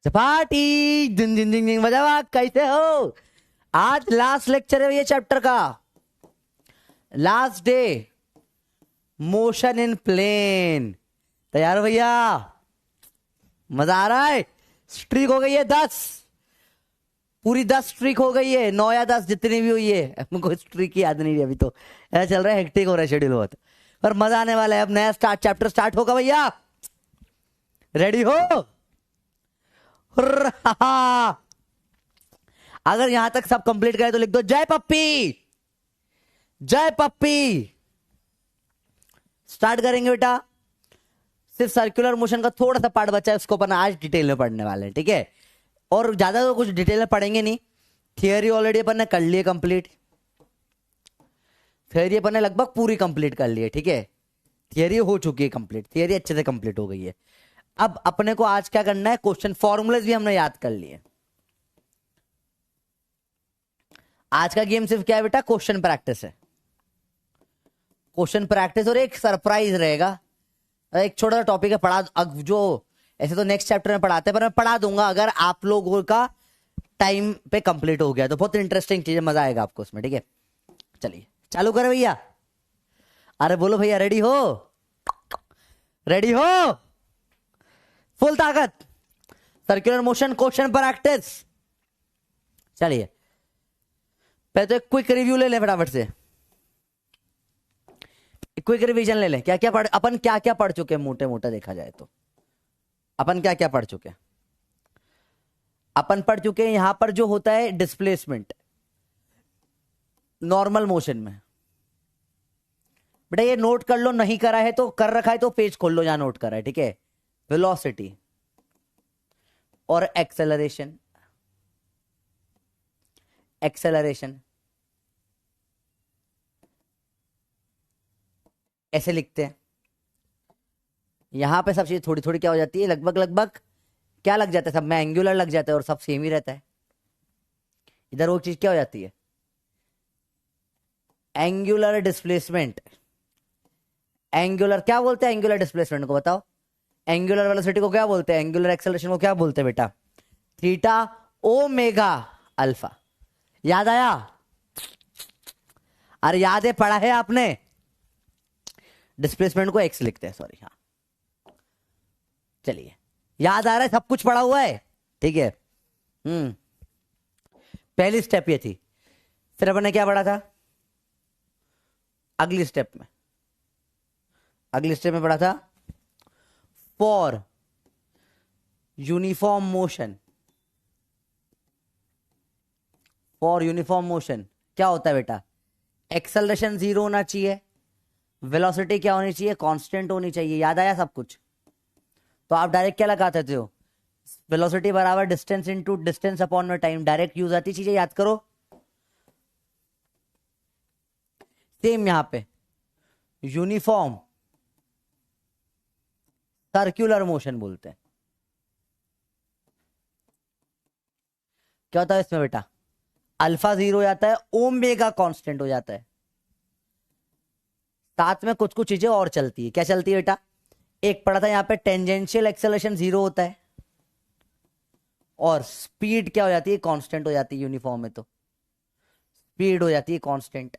Party दिन दिन दिन दिन बजावा। कैसे हो? आज लास्ट लेक्चर है ये चैप्टर का, last day, motion in plane. तैयार हो भैया? मजा आ रहा है? स्ट्रीक हो गई है 10, पूरी 10 स्ट्रीक हो गई है, 9 या 10 जितनी भी हुई है। हमको स्ट्रीक याद नहीं है अभी, तो ऐसा चल रहा है, हेक्टिक हो रहा है शेड्यूल बहुत, पर मजा आने वाला है। अब नया चैप्टर स्टार्ट होगा भैया, रेडी हो? अगर यहां तक सब कंप्लीट करे तो लिख दो जय पप्पी, जय पप्पी। स्टार्ट करेंगे बेटा। सिर्फ सर्कुलर मोशन का थोड़ा सा पार्ट बचा है, उसको अपन आज डिटेल में पढ़ने वाले हैं, ठीक है? और ज्यादा तो कुछ डिटेल में पढ़ेंगे नहीं। थियरी ऑलरेडी अपन ने कर ली है कंप्लीट, थियरी अपन ने लगभग पूरी कंप्लीट कर ली है, ठीक है? थियरी हो चुकी है कंप्लीट, थियरी अच्छे से कंप्लीट हो गई है। अब अपने को आज क्या करना है, क्वेश्चन फॉर्मूलेस भी हमने याद कर लिए। आज का गेम सिर्फ क्या है बेटा, क्वेश्चन प्रैक्टिस है, क्वेश्चन प्रैक्टिस, और एक सरप्राइज रहेगा। एक छोटा सा टॉपिक है, पढ़ा जो ऐसे तो नेक्स्ट चैप्टर में पढ़ाते हैं, पर मैं पढ़ा दूंगा अगर आप लोगों का टाइम पे कंप्लीट हो गया तो। बहुत इंटरेस्टिंग चीज है, मजा आएगा आपको उसमें, ठीक है? चलिए चालू करें भैया। अरे बोलो भैया, रेडी हो? रेडी हो? फुल ताकत, सर्कुलर मोशन क्वेश्चन प्रैक्टिस। चलिए पहले तो एक क्विक रिव्यू ले लें फटाफट से, क्विक रिवीजन ले लें। क्या क्या पढ़ अपन क्या क्या पढ़ चुके हैं, मोटे मोटे देखा जाए तो अपन क्या क्या पढ़ चुके हैं। अपन पढ़ चुके हैं यहां पर जो होता है डिस्प्लेसमेंट नॉर्मल मोशन में। बेटा ये नोट कर लो, नहीं करा है तो, कर रखा है तो पेज खोल लो जहां नोट करा है, ठीक है? वेलोसिटी और एक्सेलरेशन, एक्सेलरेशन ऐसे लिखते हैं। यहां पे सब चीज थोड़ी थोड़ी क्या हो जाती है, लगभग लगभग क्या लग जाता है, सब में एंगुलर लग जाता है और सब सेम ही रहता है। इधर वो चीज क्या हो जाती है, एंगुलर डिस्प्लेसमेंट। एंगुलर क्या बोलते हैं, एंगुलर डिस्प्लेसमेंट को बताओ? एंगुलर वेलोसिटी को क्या बोलते हैं, एंगुलर एक्सेलरेशन को क्या बोलते हैं बेटा? Theta omega alpha. याद आया? अरे याद है, पढ़ा है आपने? डिस्प्लेसमेंट को एक्स लिखते हैं, सॉरी। हाँ चलिए, याद आ रहा है, सब कुछ पढ़ा हुआ है, ठीक है? पहली स्टेप ये थी। फिर अपन ने क्या पढ़ा था अगली स्टेप में? अगली स्टेप में पढ़ा था for uniform motion. For uniform motion क्या होता है बेटा? एक्सेलरेशन 0 होना चाहिए, वेलोसिटी क्या होनी चाहिए, कांस्टेंट होनी चाहिए। याद आया सब कुछ? तो आप डायरेक्ट क्या लगा देते हो, वेलोसिटी बराबर डिस्टेंस इनटू डिस्टेंस अपॉन में टाइम। डायरेक्ट यूज आती चीजें याद करो। सेम यहां पे यूनिफॉर्म सर्कुलर मोशन बोलते हैं। क्या होता है इसमें बेटा? अल्फा 0 हो जाता है, ओमेगा कांस्टेंट हो जाता है, साथ में कुछ कुछ चीजें और चलती है। क्या चलती है बेटा? एक पढ़ा था यहां पे, टेंजेंशियल एक्सेलरेशन 0 होता है, और स्पीड क्या हो जाती है, कांस्टेंट हो जाती है। यूनिफॉर्म में तो स्पीड हो जाती है कांस्टेंट।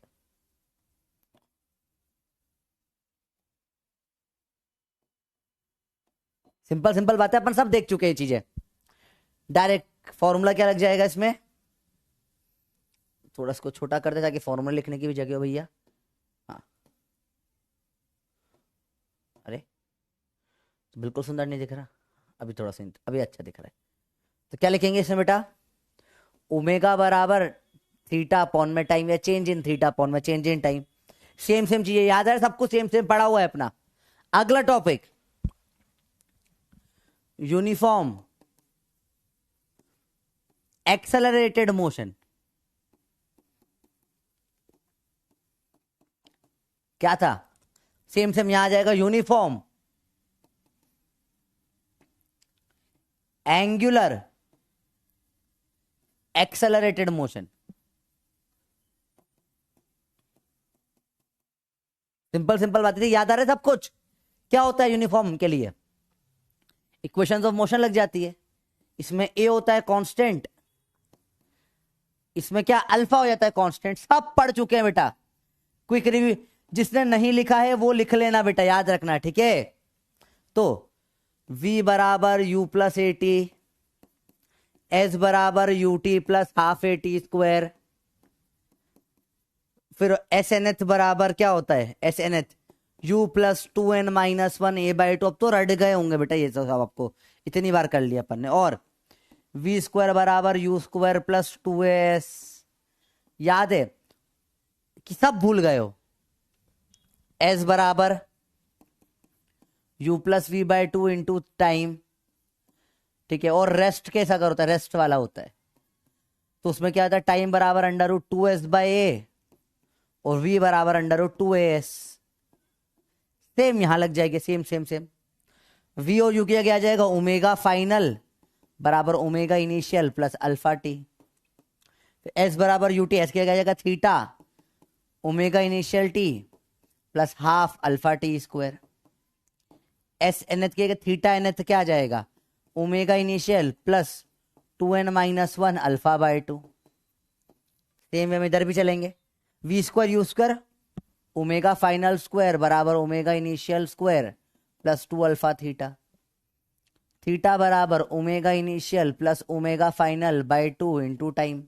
सिंपल सिंपल बातें अपन सब देख चुके हैं चीजें। डायरेक्ट फॉर्मूला क्या लग जाएगा इसमें, थोड़ा इसको छोटा कर दे ताकि फॉर्मूला लिखने की भी जगह हो भैया। हाँ, अरे तो बिल्कुल सुंदर नहीं दिख रहा, अभी थोड़ा सा अभी अच्छा दिख रहा है। तो क्या लिखेंगे इसमें बेटा? ओमेगा बराबर थीटा अपॉन में टाइम, या चेंज इन थीटा अपॉन में change in time. Same same चीजें याद है, सब कुछ सेम सेम पढ़ा हुआ है अपना। अगला टॉपिक, यूनिफॉर्म एक्सेलरेटेड मोशन। क्या था? सेम सेम यहां आ जाएगा, uniform angular accelerated motion. Simple simple बातें थी, याद आ रहा है सब कुछ? क्या होता है यूनिफॉर्म के लिए? इक्वेशंस ऑफ मोशन लग जाती है। इसमें ए होता है कांस्टेंट, इसमें क्या अल्फा हो जाता है कांस्टेंट। सब पढ़ चुके हैं बेटा, क्विक रिव्यू। जिसने नहीं लिखा है वो लिख लेना बेटा, याद रखना, ठीक है। तो v बराबर u plus A T, S बराबर U T plus half A T square, फिर एस एन एथ बराबर क्या होता है, S nth u plus two N minus one A by two. अब तो रट गए होंगे बेटा ये सब, आपको इतनी बार कर लिया अपन ने। और वी स्क्वायर बराबर u square plus two s, याद है कि सब भूल गए हो। एस बराबर u plus v by two into time, ठीक है। और रेस्ट कैसा कर होता है, रेस्ट वाला होता है, तो उसमें क्या होता है, टाइम बराबर under root two S by A और v बराबर under root two A S. Same यहां लग जाएगी, सेम सेम सेम। v और u किया गया जाएगा ओमेगा फाइनल बराबर omega initial plus alpha T. s बराबर यू टी, एस किया जाएगा theta omega initial T plus half alpha T square. S nth किया थीटा एन एथ क्या आ जाएगा, omega initial plus two N minus one alpha by two. Same way में इधर भी चलेंगे, V square U square omega final square बराबर omega initial square plus two alpha theta. Theta बराबर omega initial plus omega final by two into time.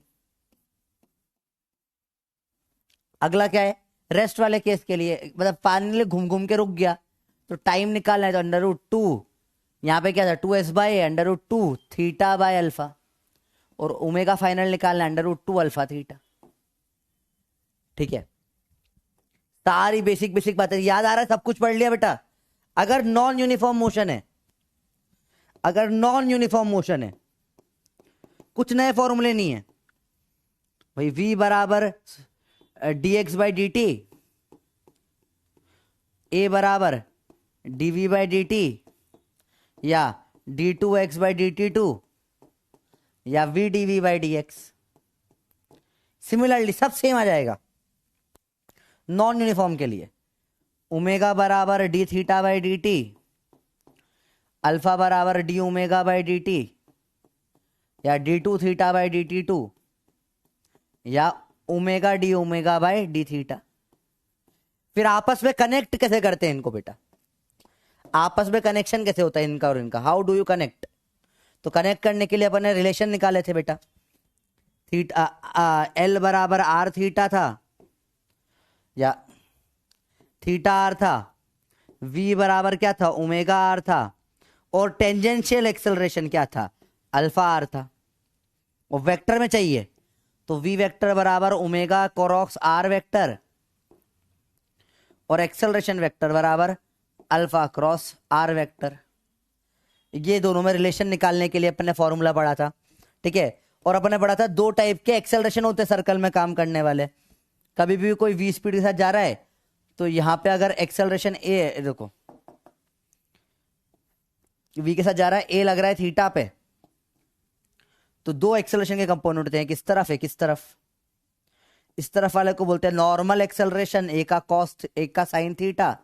अगला क्या है, rest वाले केस के लिए, मतलब फाइनली घूम घूम के रुक गया तो टाइम निकालना है, तो अंडर रूट टू, यहां पे क्या था two S by under root two theta by alpha, और ओमेगा फाइनल निकालना है under root two alpha theta, ठीक है। सारी बेसिक बेसिक बातें याद आ रहा है, सब कुछ पढ़ लिया बेटा। अगर नॉन यूनिफॉर्म मोशन है, अगर नॉन यूनिफॉर्म मोशन है, कुछ नए फॉर्मूले नहीं है भाई, v बराबर D X by D T, A बराबर D V by D T, या D two X by D T two, या V D V by D X. Similarly सब सेम आ जाएगा नॉन यूनिफॉर्म के लिए। ओमेगा बराबर D theta by D T, alpha बराबर D omega by D T, या D two theta by D T two, या omega D omega by D theta. फिर आपस में कनेक्ट कैसे करते हैं इनको बेटा, आपस में कनेक्शन कैसे होता है इनका और इनका, हाउ डू यू कनेक्ट। तो कनेक्ट करने के लिए अपन ने रिलेशन निकाले थे बेटा, थीटा एल बराबर आर थीटा था, या थीटा आर था, v बराबर क्या था ओमेगा आर था, और टेंजेंशियल एक्सेलरेशन क्या था अल्फा आर था। और वेक्टर में चाहिए तो v वेक्टर बराबर ओमेगा कोरोक्स आर वेक्टर, और एक्सेलरेशन वेक्टर बराबर अल्फा क्रॉस आर वेक्टर। ये दोनों में रिलेशन निकालने के लिए अपन ने फॉर्मूला पढ़ा था, ठीक है। और अपन ने पढ़ा था दो टाइप के एक्सेलरेशन होते हैं सर्कल में काम करने वाले। कभी भी कोई v स्पीड के साथ जा रहा है तो यहां पे अगर एक्सेलरेशन ए, देखो v के साथ जा रहा है, a लग रहा है थीटा पे, तो दो एक्सेलरेशन के कंपोनेंट होते हैं, किस तरफ है किस तरफ। इस तरफ वाले को बोलते हैं नॉर्मल एक्सेलरेशन, एक का कॉस एक का साइन थीटा,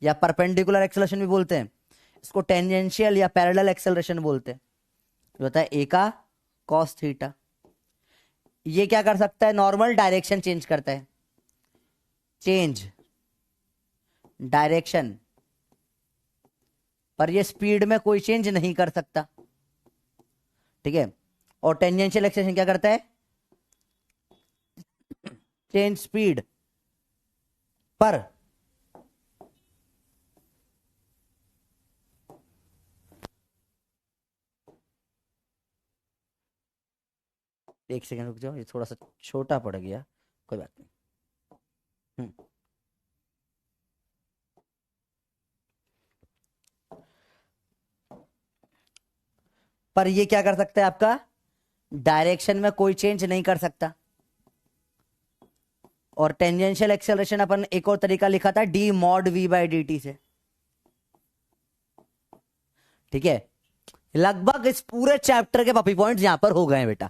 या परपेंडिकुलर एक्सेलरेशन भी बोलते हैं इसको, टेंजेंशियल या पैरेलल एक्सेलरेशन बोलते हैं, जो होता है ए का कॉस थीटा। ये क्या कर सकता है, नॉर्मल डायरेक्शन चेंज करता है, चेंज डायरेक्शन, पर ये स्पीड में कोई चेंज नहीं कर सकता, ठीक है। और टेंजेंशियल एक्सेलरेशन क्या करता है, चेंज स्पीड, पर एक सेकंड रुक जाओ, ये थोड़ा सा छोटा पड़ गया, कोई बात नहीं। पर ये क्या कर सकता है, आपका डायरेक्शन में कोई चेंज नहीं कर सकता। और टेंजेंशियल एक्सेलरेशन अपन एक और तरीका लिखा था D mod we by D T से, ठीक है। लगभग इस पूरे चैप्टर के पपी पॉइंट्स यहां पर हो गए हैं बेटा।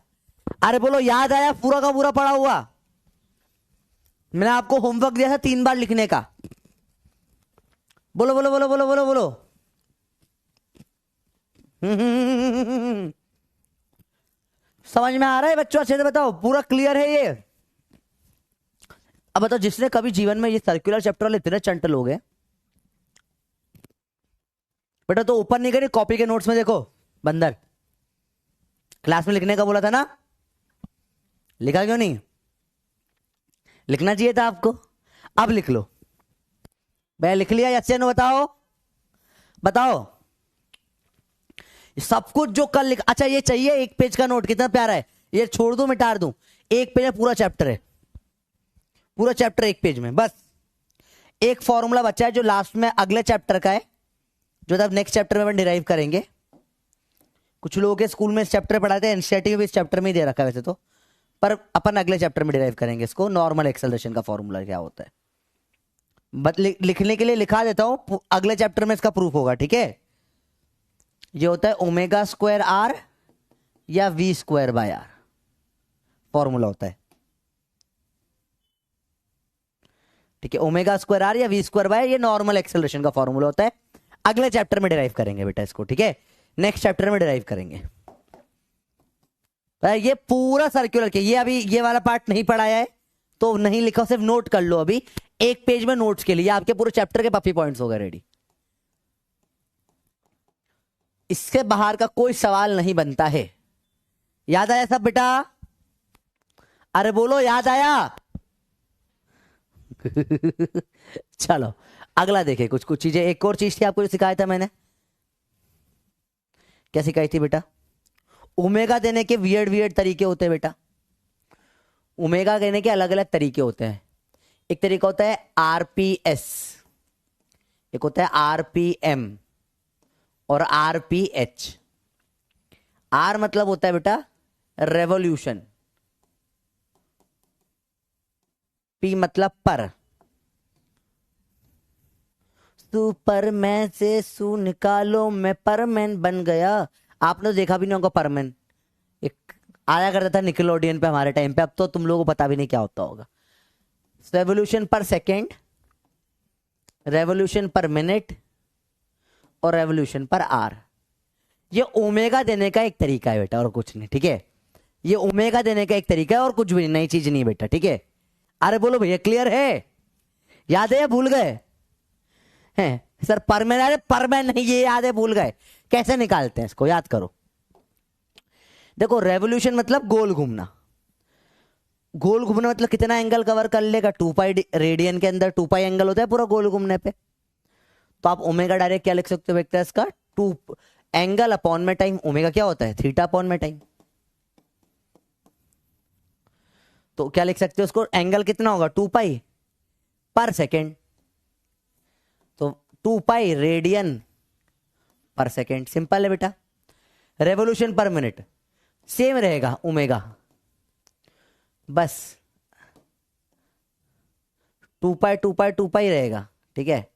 अरे बोलो याद आया, पूरा का पूरा पढ़ा हुआ। मैंने आपको होमवर्क दिया था 3 बार लिखने का, बोलो बोलो बोलो बोलो बोलो बोलो। समझ में आ रहा है बच्चों? अच्छे से बताओ, पूरा क्लियर है ये? अब बताओ, जिसने कभी जीवन में ये सर्कुलर चैप्टर वाले इतने चंट लोग हैं बेटा, तो ऊपर नहीं करी कॉपी के नोट्स में देखो बंदर, क्लास में लिखने का बोला था ना, लिखा क्यों नहीं? लिखना चाहिए था आपको, अब लिख लो। भैया लिख लिया या नो? बताओ बताओ सब कुछ जो कल लिख। अच्छा ये चाहिए एक पेज का नोट, कितना प्यारा है ये, छोड़ दूं मिटा दूं? एक पेज है, पूरा चैप्टर है, पूरा चैप्टर एक पेज में। बस एक फॉर्मूला बचा है जो लास्ट में अगले चैप्टर का है, जो तब नेक्स्ट चैप्टर में अपन डिराइव करेंगे। कुछ लोगों के स्कूल में इस चैप्टर पढ़ाते हैं, एनसीईआरटी में भी इस चैप्टर में ही दे रखा है वैसे तो, पर अपन अगले चैप्टर में डिराइव करेंगे इसको, नॉर्मल एक्सेलरेशन का फॉर्मूला क्या होता है। बट लिखने के लिए लिखा देता हूं, अगले चैप्टर में इसका प्रूफ होगा, ठीक है? ये होता है ओमेगा स्क्वायर आर या v square by r, formula होता है, ठीक है? ओमेगा स्क्वायर आर या वी स्क्वायर बाय, ये नॉर्मल एक्सेलरेशन का फॉर्मूला होता है। अगले चैप्टर में डिराइव करेंगे बेटा इसको, ठीक है? नेक्स्ट चैप्टर में डिराइव करेंगे। ये पूरा सर्कुलर के, ये अभी ये वाला पार्ट नहीं पढ़ाया है तो नहीं लिखा, सिर्फ नोट कर लो अभी एक पेज में नोट्स के लिए, आपके पूरे चैप्टर के पफी पॉइंट्स हो गए रेडी। इसके बाहर का कोई सवाल नहीं बनता है। याद आया सब बेटा? अरे बोलो याद आया? चलो अगला देखे, कुछ कुछ चीजें। एक और चीज थी आपको जो सिखाया था मैंने, क्या सिखाई थी बेटा? ओमेगा देने के वियर्ड वियर्ड तरीके होते हैं बेटा, ओमेगा देने के अलग अलग तरीके होते हैं। एक तरीका होता है आरपीएस, एक होता है आरपीएम और आरपीएच। आर मतलब होता है बेटा रेवोल्यूशन, पी मतलब पर, सुपरमैन से सू निकालो मैं परमैन बन गया। आपने तो देखा भी नहीं होगा परमैन, एक आया करता था निकलोडियन पे हमारे टाइम पे, अब तो तुम लोगों को पता भी नहीं क्या होता होगा। रेवोल्यूशन पर सेकेंड, रेवोल्यूशन पर मिनट और रेवोल्यूशन पर आर, ये ओमेगा देने का एक तरीका है बेटा, और कुछ नहीं, ठीक है? ये ओमेगा देने का एक तरीका है और कुछ भी नई चीज नहीं बेटा, ठीक है? अरे बोलो भैया क्लियर है? याद है या भूल गए हैं? सर परमैन, अरे परमैन नहीं, ये याद है भूल गए? कैसे निकालते हैं इसको, याद करो। देखो रेवोल्यूशन मतलब गोल घूमना, गोल घूमना मतलब कितना एंगल कवर कर लेगा? 2 पाई रेडियन के अंदर 2 पाई एंगल होता है पूरा गोल घूमने पे। तो आप ओमेगा डायरेक्ट क्या लिख सकते हो बेटा इसका? 2 एंगल अपॉन में टाइम। ओमेगा क्या होता है? थीटा अपॉन में टाइम। तो क्या लिख सकते हो उसको? एंगल कितना होगा? 2 पाई पर सेकेंड, तो 2 पाई रेडियन पर सेकेंड। सिंपल है बेटा। रेवोल्यूशन पर मिनट सेम रहेगा ओमेगा, बस 2 पाई 2 पाई 2 पाई रहेगा, ठीक है?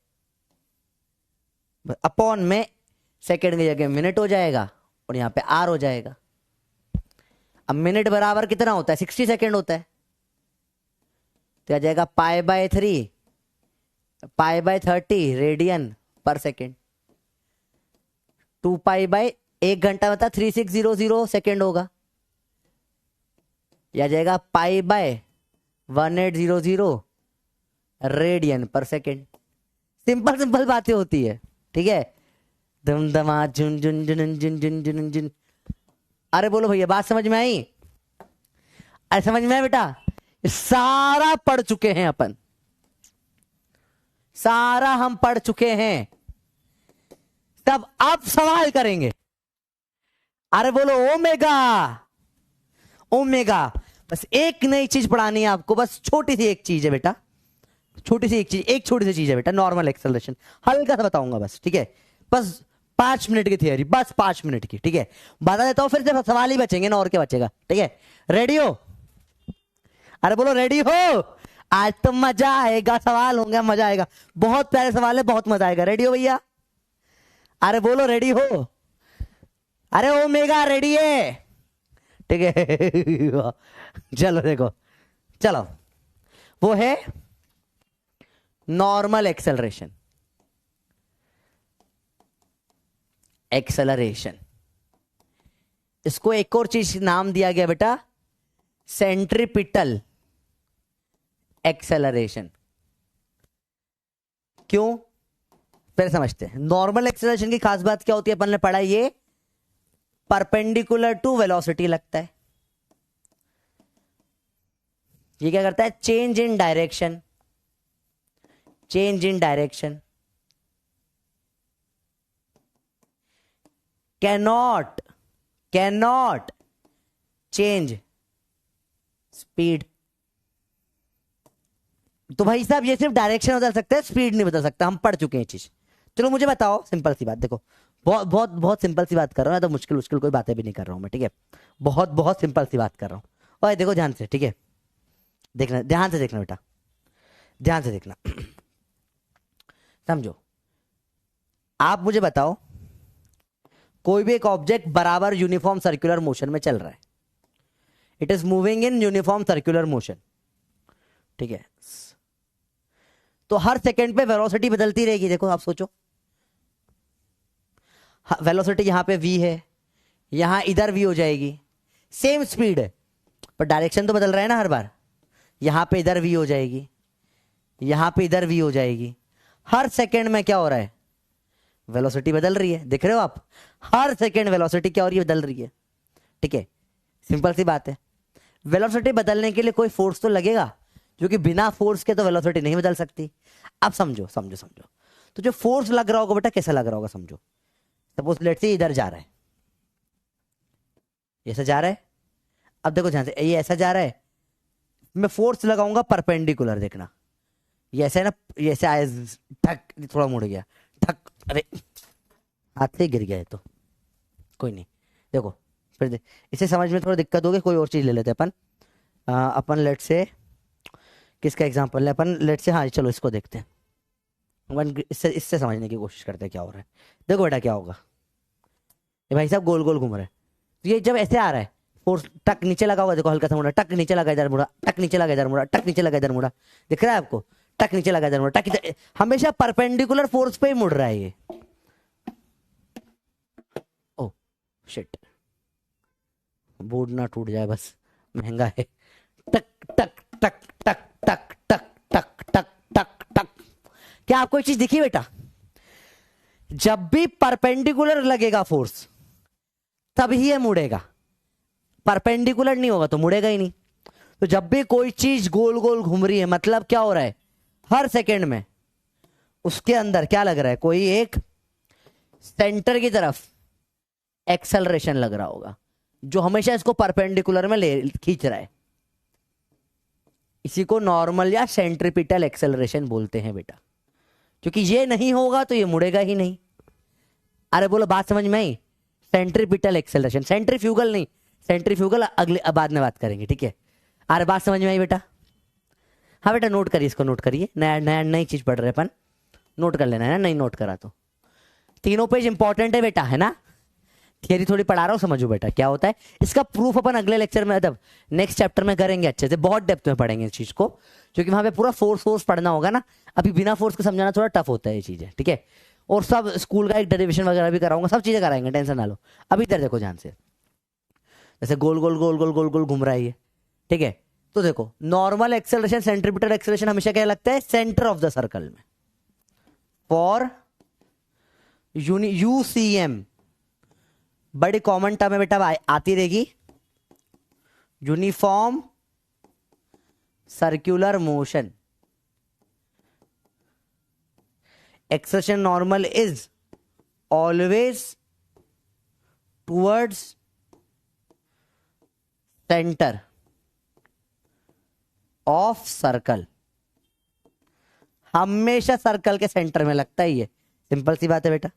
अपॉन में सेकेंड की जगह मिनट हो जाएगा और यहां पे आर हो जाएगा। अब मिनट बराबर कितना होता है? 60 सेकेंड होता है, तो आ जाएगा pi by 3 pi by 30 radian per second. 2 pi by 1 घंटा मतलब 3600 सेकेंड होगा, या जाएगा pi by 1800 radian per second. Simple simple बातें होती है, ठीक है? दम दमा झुन झुन झुन झुन झुन झुन झुन। अरे बोलो भैया बात समझ में आई? अरे समझ में आया बेटा? सारा पढ़ चुके हैं अपन, सारा हम पढ़ चुके हैं, तब अब सवाल करेंगे। अरे बोलो ओमेगा, ओमेगा। बस एक नई चीज पढ़ानी है आपको, बस छोटी सी एक चीज है बेटा, छोटी सी एक चीज, एक छोटी सी चीज है बेटा, नॉर्मल एक्सेलरेशन हल्का सा बताऊंगा बस, ठीक है? बस 5 मिनट की थियरी, बस 5 मिनट की, ठीक है? बता देता हूं, फिर से सवाल ही बचेंगे ना, और क्या बचेगा, ठीक है? रेडी हो? अरे बोलो रेडी हो? आज तो मजा आएगा, सवाल होंगे, मजा आएगा, बहुत प्यारे सवाल है, बहुत मजा आएगा। रेडी हो भैया? अरे बोलो रेडी हो? अरे ओमेगा रेडी है, ठीक है? चलो देखो, चलो वो है नॉर्मल एक्सेलरेशन, एक्सेलरेशन, इसको एक और चीज नाम दिया गया बेटा, सेंट्रीपिटल एक्सेलरेशन। क्यों, फिर समझते हैं। नॉर्मल एक्सेलरेशन की खास बात क्या होती है, अपन ने पढ़ा, ये परपेंडिकुलर टू वेलोसिटी लगता है। ये क्या करता है, change in direction, change in direction, cannot change speed. तो भाई साहब ये सिर्फ डायरेक्शन बदल सकते हैं, स्पीड नहीं बदल सकता, हम पढ़ चुके हैं चीज। चलो मुझे बताओ, सिंपल सी बात, देखो बहुत बहुत बहुत सिंपल सी बात कर रहा हूं, तो मुश्किल मुश्किल कोई बातें भी नहीं कर रहा हूं मैं, ठीक है, बहुत बहुत सिंपल सी बात कर रहा हूं। और देखो ध्यान से, ठीक है, देखना, ध्यान से देखना बेटा, ध्यान से देखना। समझो, आप मुझे बताओ, कोई भी एक ऑब्जेक्ट बराबर यूनिफॉर्म सर्कुलर मोशन में चल रहा है, it is moving in uniform circular motion, ठीक है, तो हर सेकंड पे वेलोसिटी बदलती रहेगी। देखो आप सोचो, वेलोसिटी यहां पे v है, यहां इधर v हो जाएगी, सेम स्पीड है पर डायरेक्शन तो बदल रहा है ना हर बार। यहां पे इधर v हो जाएगी, यहां पे इधर v हो जाएगी। हर सेकंड में क्या हो रहा है, वेलोसिटी बदल रही है। देख रहे हो आप, हर सेकंड वेलोसिटी क्या हो रही है, बदल रही है, ठीक है, सिंपल सी बात है। वेलोसिटी बदलने के लिए कोई फोर्स तो लगेगा, क्योंकि बिना फोर्स के तो वेलोसिटी नहीं बदल सकती। अब समझो समझो समझो, तो जो फोर्स लग रहा होगा बेटा, कैसा लग रहा होगा समझो। सपोज लेट्स से इधर जा रहा है, ऐसा जा रहा है, अब देखो ध्यान से, ये ऐसा जा रहा है, मैं फोर्स लगाऊंगा परपेंडिकुलर, देखना ये ऐसा है ना, ये ऐसे आया, ठक, थोड़ा मुड़ गया, ठक, अरे हाथ से गिर गया है, तो कोई नहीं। देखो फिर इसे समझ में थोड़ा दिक्कत होगी, कोई और चीज ले लेते हैं अपन। अपन लेट से किसका एग्जांपल है, अपन लेट से, हाँ चलो इसको देखते हैं, अपन इससे समझने की कोशिश करते हैं क्या हो रहा है। देखो बेटा क्या होगा, ये भाई साहब गोल गोल घूम रहा है, तो ये जब ऐसे आ रहा है, फोर्स टक नीचे लगा हुआ, देखो हल्का सा मुड़ा, टक नीचे लगा इधर मुड़ा, टक नीचे लगा इधर मुड़ा, टक नीचे लगा इधर मुड़ा, दिख रहा है आपको, टक नीचे लगा इधर मुड़ा, टक हमेशा परपेंडिकुलर फोर्स पे ही मुड़ रहा है ये। ओ शिट, बोर्ड ना टूट जाए बस, महंगा है। टक टक टक टक टक टक टक टक टक टक। क्या आपको एक चीज दिखी बेटा, जब भी परपेंडिकुलर लगेगा फोर्स तभी ये मुड़ेगा, परपेंडिकुलर नहीं होगा तो मुड़ेगा ही नहीं। तो जब भी कोई चीज गोल गोल घूम रही है, मतलब क्या हो रहा है, हर सेकंड में उसके अंदर क्या लग रहा है, कोई एक सेंटर की तरफ एक्सेलरेशन लग रहा होगा, जो हमेशा इसको परपेंडिकुलर में ले खींच रहा है। इसी को नॉर्मल या सेंट्रीपिटल एक्सेलरेशन बोलते हैं बेटा, क्योंकि ये नहीं होगा तो ये मुड़ेगा ही नहीं। अरे बोलो बात समझ में आई, सेंट्रीपिटल एक्सेलरेशन, सेंट्रीफ्यूगल नहीं, सेंट्रीफ्यूगल अगले बाद में बात करेंगे, ठीक है। अरे बात समझ में आई बेटा, हाँ बेटा नोट करिए, इसको नोट करिए, नया नया नई चीज पढ़ रहे अपन, नोट कर लेना है ना, नहीं नोट करा तो। तीनों पेज इंपॉर्टेंट है बेटा, है ना, थियरी थोड़ी पढ़ा रहा हूं, समझो बेटा क्या होता है। इसका प्रूफ अपन अगले लेक्चर में, मतलब नेक्स्ट चैप्टर में करेंगे, अच्छे से बहुत डेप्थ में पढ़ेंगे इस चीज को, क्योंकि वहां पे पूरा फोर्स पढ़ना होगा ना। अभी बिना फोर्स को समझाना थोड़ा टफ होता है ये चीजें, ठीक है। और सब स्कूल का एक डेरिवेशन वगैरह भी कराऊंगा, सब चीजें कराएंगे, टेंशन ना लो। अभी इधर देखो ध्यान से, जैसे गोल गोल गोल गोल गोल गोल घूम रहा है ये, ठीक है। तो देखो नॉर्मल एक्सेलरेशन, सेंट्रीपिटल एक्सेलरेशन हमेशा क्या लगता है, सेंटर ऑफ द सर्कल में। फॉर यूसीएम बड़ी कॉमन टर्म है बेटा, आती रहेगी, uniform circular motion, acceleration normal is always towards centre of circle, हमेशा सर्कल के सेंटर में लगता है ये, सिंपल सी बात है बेटा।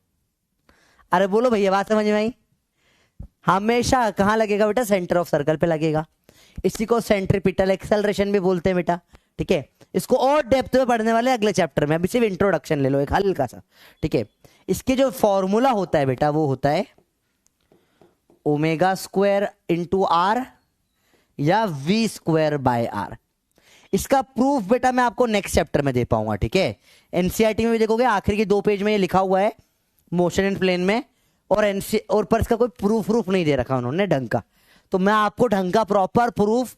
अरे बोलो भैया बात समझ में आई, हमेशा कहां लगेगा बेटा, सेंटर ऑफ सर्कल पे लगेगा। इसी को सेंट्रीपिटल एक्सेलरेशन भी बोलते हैं बेटा, ठीक है। इसको और डेप्थ में पढ़ने वाले अगले चैप्टर में, अभी सिर्फ इंट्रोडक्शन ले लो एक हल्का सा, ठीक है। इसके जो फॉर्मूला होता है बेटा, वो होता है ओमेगा स्क्वायर इंटू आर या वी स्क्वायर बाय आर। इसका प्रूफ बेटा मैं आपको नेक्स्ट चैप्टर में दे पाऊंगा, ठीक है। एनसीईआरटी में भी देखोगे आखिर के 2 पेज में ये लिखा हुआ है, मोशन इन प्लेन में, और एनसी और पर इसका कोई प्रूफ नहीं दे रखा उन्होंने ढंग का। तो मैं आपको ढंग का प्रॉपर प्रूफ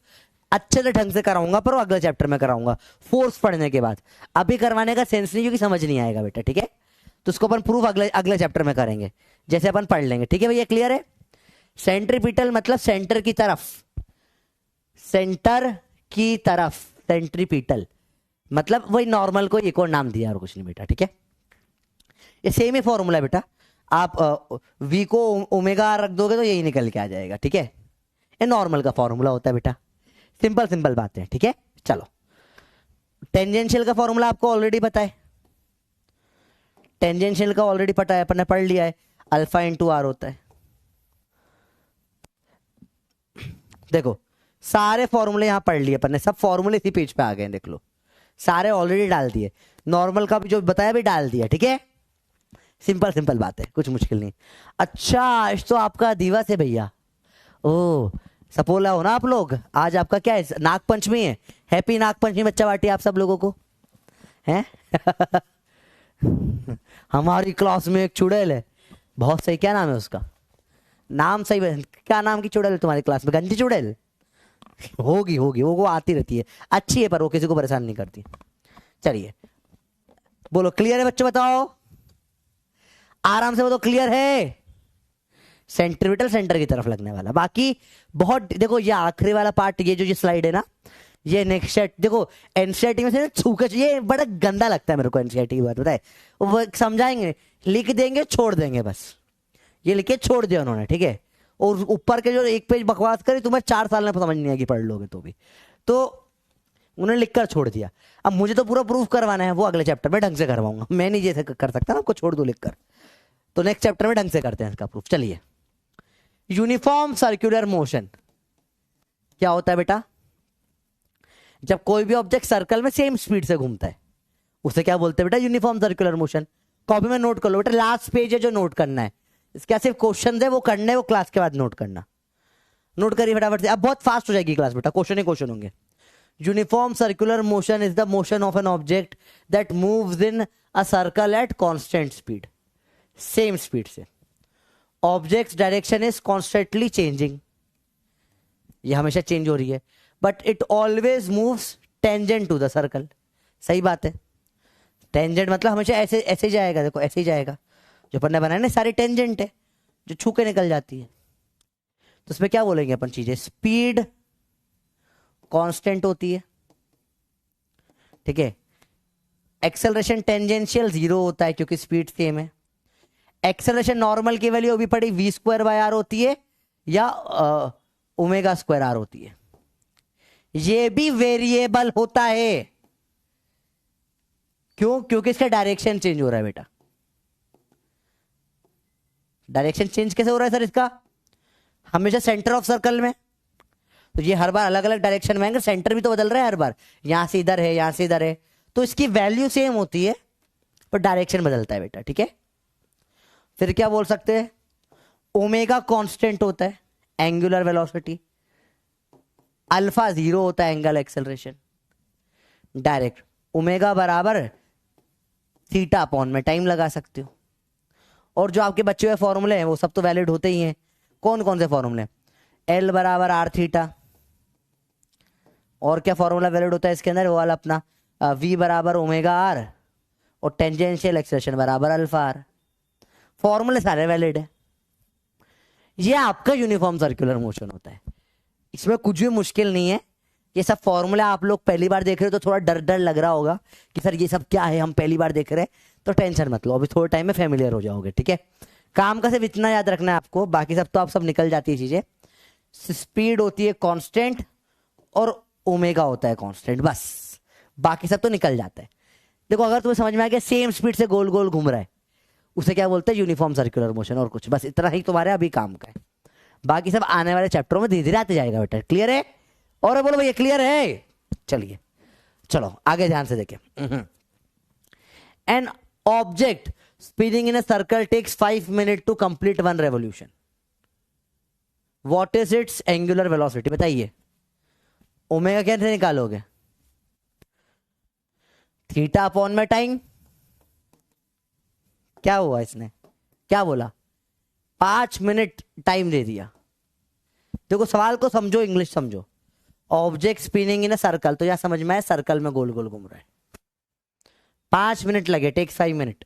अच्छे से ढंग से कराऊंगा, पर वो अगले चैप्टर में कराऊंगा फोर्स पढ़ने के बाद। अभी करवाने का सेंस नहीं, क्योंकि समझ नहीं आएगा बेटा, ठीक है। तो उसको अपन प्रूफ अगले अगले चैप्टर में करेंगे, जैसे अपन पढ़ लेंगे, ठीक है भैया, क्लियर है। सेंट्रीपिटल मतलब सेंटर की तरफ, सेंटर की तरफ, सेंट्रीपिटल मतलब वही नॉर्मल को एक और नाम दिया और कुछ नहीं बेटा, ठीक है। ये सेम ही फॉर्मूला है बेटा, आप वी को ओमेगा आर रख दोगे तो यही निकल के आ जाएगा, ठीक है। ये नॉर्मल का फॉर्मूला होता है बेटा, सिंपल सिंपल बातें, ठीक है। चलो, टेंजेंशियल का फॉर्मूला आपको ऑलरेडी पता है, टेंजेंशियल का ऑलरेडी पता है, अपन ने पढ़ लिया है, अल्फा इंटू आर होता है। देखो सारे फॉर्मूले यहां पढ़ लिए अपन ने, सब फॉर्मूले इसी पेज पे आ गए, देख लो सारे ऑलरेडी डाल दिए, नॉर्मल का भी जो बताया भी डाल दिया, ठीक है। सिंपल सिंपल बात है, कुछ मुश्किल नहीं। अच्छा, आज तो आपका दिवस है भैया, ओ सपोला हो ना आप लोग, आज आपका क्या है, नाग पंचमी है। हैप्पी नाग पंचमी बच्चा बाटी आप सब लोगों को, हैं। हमारी क्लास में एक चुड़ैल है, बहुत सही, क्या नाम है उसका, नाम सही, क्या नाम की चुड़ैल है तुम्हारी क्लास में, गंजी चुड़ैल होगी होगी, वो आती रहती है, अच्छी है, पर वो किसी को परेशान नहीं करती। चलिए बोलो, क्लियर है बच्चों, बताओ आराम से, बताओ क्लियर है। सेंट्रीपिटल सेंटर की तरफ लगने वाला, बाकी बहुत देखो, ये आखिरी वाला पार्ट, ये जो ये स्लाइड है ना, ये नेक्स्ट सेट देखो, एनसीईआरटी में से छूके, ये बड़ा गंदा लगता है मेरे को एनसीईआरटी की बात, बताए वो समझाएंगे, लिख देंगे, छोड़ देंगे, बस ये लिखे छोड़ दिया उन्होंने, ठीक है। और ऊपर के जो एक पेज बकवास करे, तुम्हें 4 साल में समझ नहीं आएगी, पढ़ लोगे तो भी, तो उन्होंने लिखकर छोड़ दिया। अब मुझे तो पूरा प्रूफ करवाना है, वो अगले चैप्टर में ढंग से करवाऊंगा, मैं नहीं जैसे कर सकता ना, आपको छोड़ दो लिखकर, तो नेक्स्ट चैप्टर में ढंग से करते हैं इसका प्रूफ। चलिए, यूनिफॉर्म सर्कुलर मोशन क्या होता है बेटा, जब कोई भी ऑब्जेक्ट सर्कल में सेम स्पीड से घूमता है, उसे क्या बोलते हैं बेटा, यूनिफॉर्म सर्कुलर मोशन। कॉपी में नोट कर लो बेटा, लास्ट पेज है जो नोट करना है, इसका सिर्फ क्वेश्चन है, वो करने, वो क्लास के बाद नोट करना, नोट करिए फटाफट से, अब बहुत फास्ट हो जाएगी क्लास बेटा, क्वेश्चन ही क्वेश्चन होंगे। Uniform circular motion is the motion of an object that moves in a circle at constant speed, same speed से। Objects direction is constantly changing, ये हमेशा चेंज हो रही है, but it always moves tangent to the circle. सही बात है, tangent मतलब हमेशा ऐसे ऐसे जाएगा, देखो ऐसे ही जाएगा, जो अपन ने बनाया ना सारी टेंजेंट है, जो छू के निकल जाती है। तो उसमें क्या बोलेंगे अपन चीजें, स्पीड कांस्टेंट होती है, ठीक है। एक्सेलरेशन टेंजेंशियल 0 होता है, क्योंकि स्पीड सेम है। एक्सेलरेशन नॉर्मल की वैल्यू अभी पड़ी v²/r होती है, या ω²r होती है। ये भी वेरिएबल होता है, क्यों, क्योंकि इसका डायरेक्शन चेंज हो रहा है बेटा। डायरेक्शन चेंज कैसे हो रहा है सर इसका, हमेशा सेंटर ऑफ सर्कल में, तो ये हर बार अलग अलग डायरेक्शन में आएंगे, सेंटर भी तो बदल रहा है हर बार, यहां से इधर है, यहां से इधर है, तो इसकी वैल्यू सेम होती है, पर डायरेक्शन बदलता है बेटा, ठीक है। फिर क्या बोल सकते हैं, ओमेगा कांस्टेंट होता है, एंगुलर वेलोसिटी, अल्फा 0 होता है, एंगल एक्सेलरेशन, डायरेक्ट ओमेगा बराबर थीटा अपॉन में टाइम लगा सकते हो। और जो आपके बच्चे हुए फॉर्मूले हैं वो सब तो वैलिड होते ही हैं। कौन कौन से फॉर्मूले, एल बराबर आर थीटा, और क्या फॉर्मूला वैलिड होता है इसके अंदर, वो वाला अपना वी बराबर ओमेगा आर, और टेंजेंशियल एक्सेलरेशन बराबर अल्फा आर, फॉर्मूले सारे वैलिड है। ये आपका यूनिफॉर्म सर्कुलर मोशन होता है, इसमें कुछ भी मुश्किल नहीं है। ये सब फॉर्मूला आप लोग पहली बार देख रहे हो तो थोड़ा डर डर लग रहा होगा कि सर ये सब क्या है, हम पहली बार देख रहे हैं, तो टेंशन मत लो, अभी थोड़े टाइम में फेमिलियर हो जाओगे, ठीक है। काम का सिर्फ इतना याद रखना है आपको, बाकी सब तो आप सब निकल जाती है चीजें। स्पीड होती है कांस्टेंट और ओमेगा होता है कांस्टेंट, बस बाकी सब तो निकल जाता है। देखो अगर तुम्हें समझ में आ गया सेम स्पीड से गोल गोल घूम रहा है, उसे क्या बोलते हैं, यूनिफॉर्म सर्कुलर मोशन, और कुछ बस इतना ही तुम्हारे अभी काम का है, बाकी सब आने वाले चैप्टरों में धीरे धीरे आते जाएगा बेटा। क्लियर है, और बोलो भैया क्लियर है। चलिए चलो आगे ध्यान से देखें। An object spinning in a circle takes 5 minute to complete 1 revolution, what is its angular velocity, बताइए। ओमेगा कैसे निकालोगे, थीटा अपॉन में टाइम, क्या हुआ इसने, क्या बोला, 5 मिनट टाइम दे दिया। देखो सवाल को समझो, इंग्लिश समझो। Object spinning in a circle, तो यहां समझ में आया सर्कल में गोल गोल घूम रहा है। 5 मिनट लगे, takes 5 minute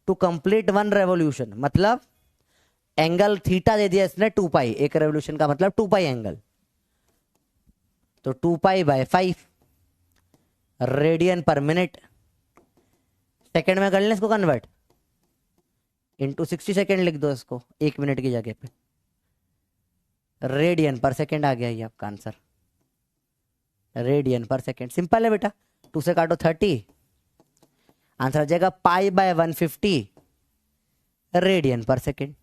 to complete 1 revolution. मतलब एंगल थीटा दे दिया इसने 2 पाई, एक रेवोल्यूशन का मतलब 2 पाई एंगल, तो 2 पाई बाय 5 रेडियन पर मिनट। सेकंड में कर लें इसको कन्वर्ट, इंटू 60 सेकेंड लिख दो इसको, 1 मिनट की जगह पे। रेडियन पर सेकेंड आ गया ये आपका answer, radian per second. Simple है बेटा, 2 से काटो 30, आंसर आ जाएगा pi by 150 radian per second.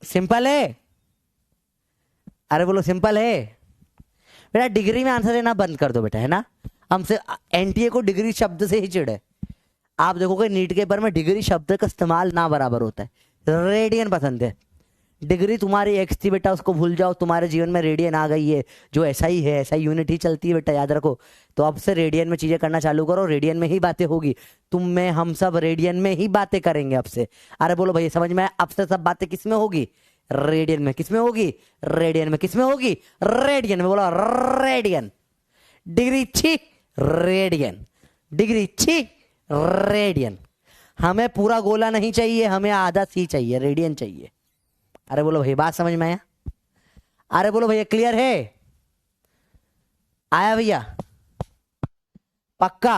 Simple है, अरे बोलो सिंपल है बेटा। डिग्री में आंसर देना बंद कर दो बेटा, है ना। हमसे एनटीए को डिग्री शब्द से ही चिढ़े। आप देखोगे नीट के पेपर में डिग्री शब्द का इस्तेमाल ना बराबर होता है, रेडियन पसंद है। डिग्री तुम्हारी एक्स थी बेटा, उसको भूल जाओ, तुम्हारे जीवन में रेडियन आ गई है, जो ऐसा ही है, ऐसा यूनिट ही चलती है बेटा, याद रखो। तो अब से रेडियन में चीजें करना चालू करो, रेडियन में ही बातें होगी, तुम में हम सब रेडियन में ही बातें करेंगे अब से। अरे बोलो भैया समझ में आया, अब से सब बातें किस में होगी, रेडियन में। किस में होगी, रेडियन में। किस में होगी, रेडियन में। बोलो रेडियन। डिग्री छी रेडियन, डिग्री छी रेडियन। हमें पूरा गोला नहीं चाहिए, हमें आधा सी चाहिए, रेडियन चाहिए। अरे बोलो भैया बात समझ में आया, अरे बोलो भैया क्लियर है, आया भैया पक्का।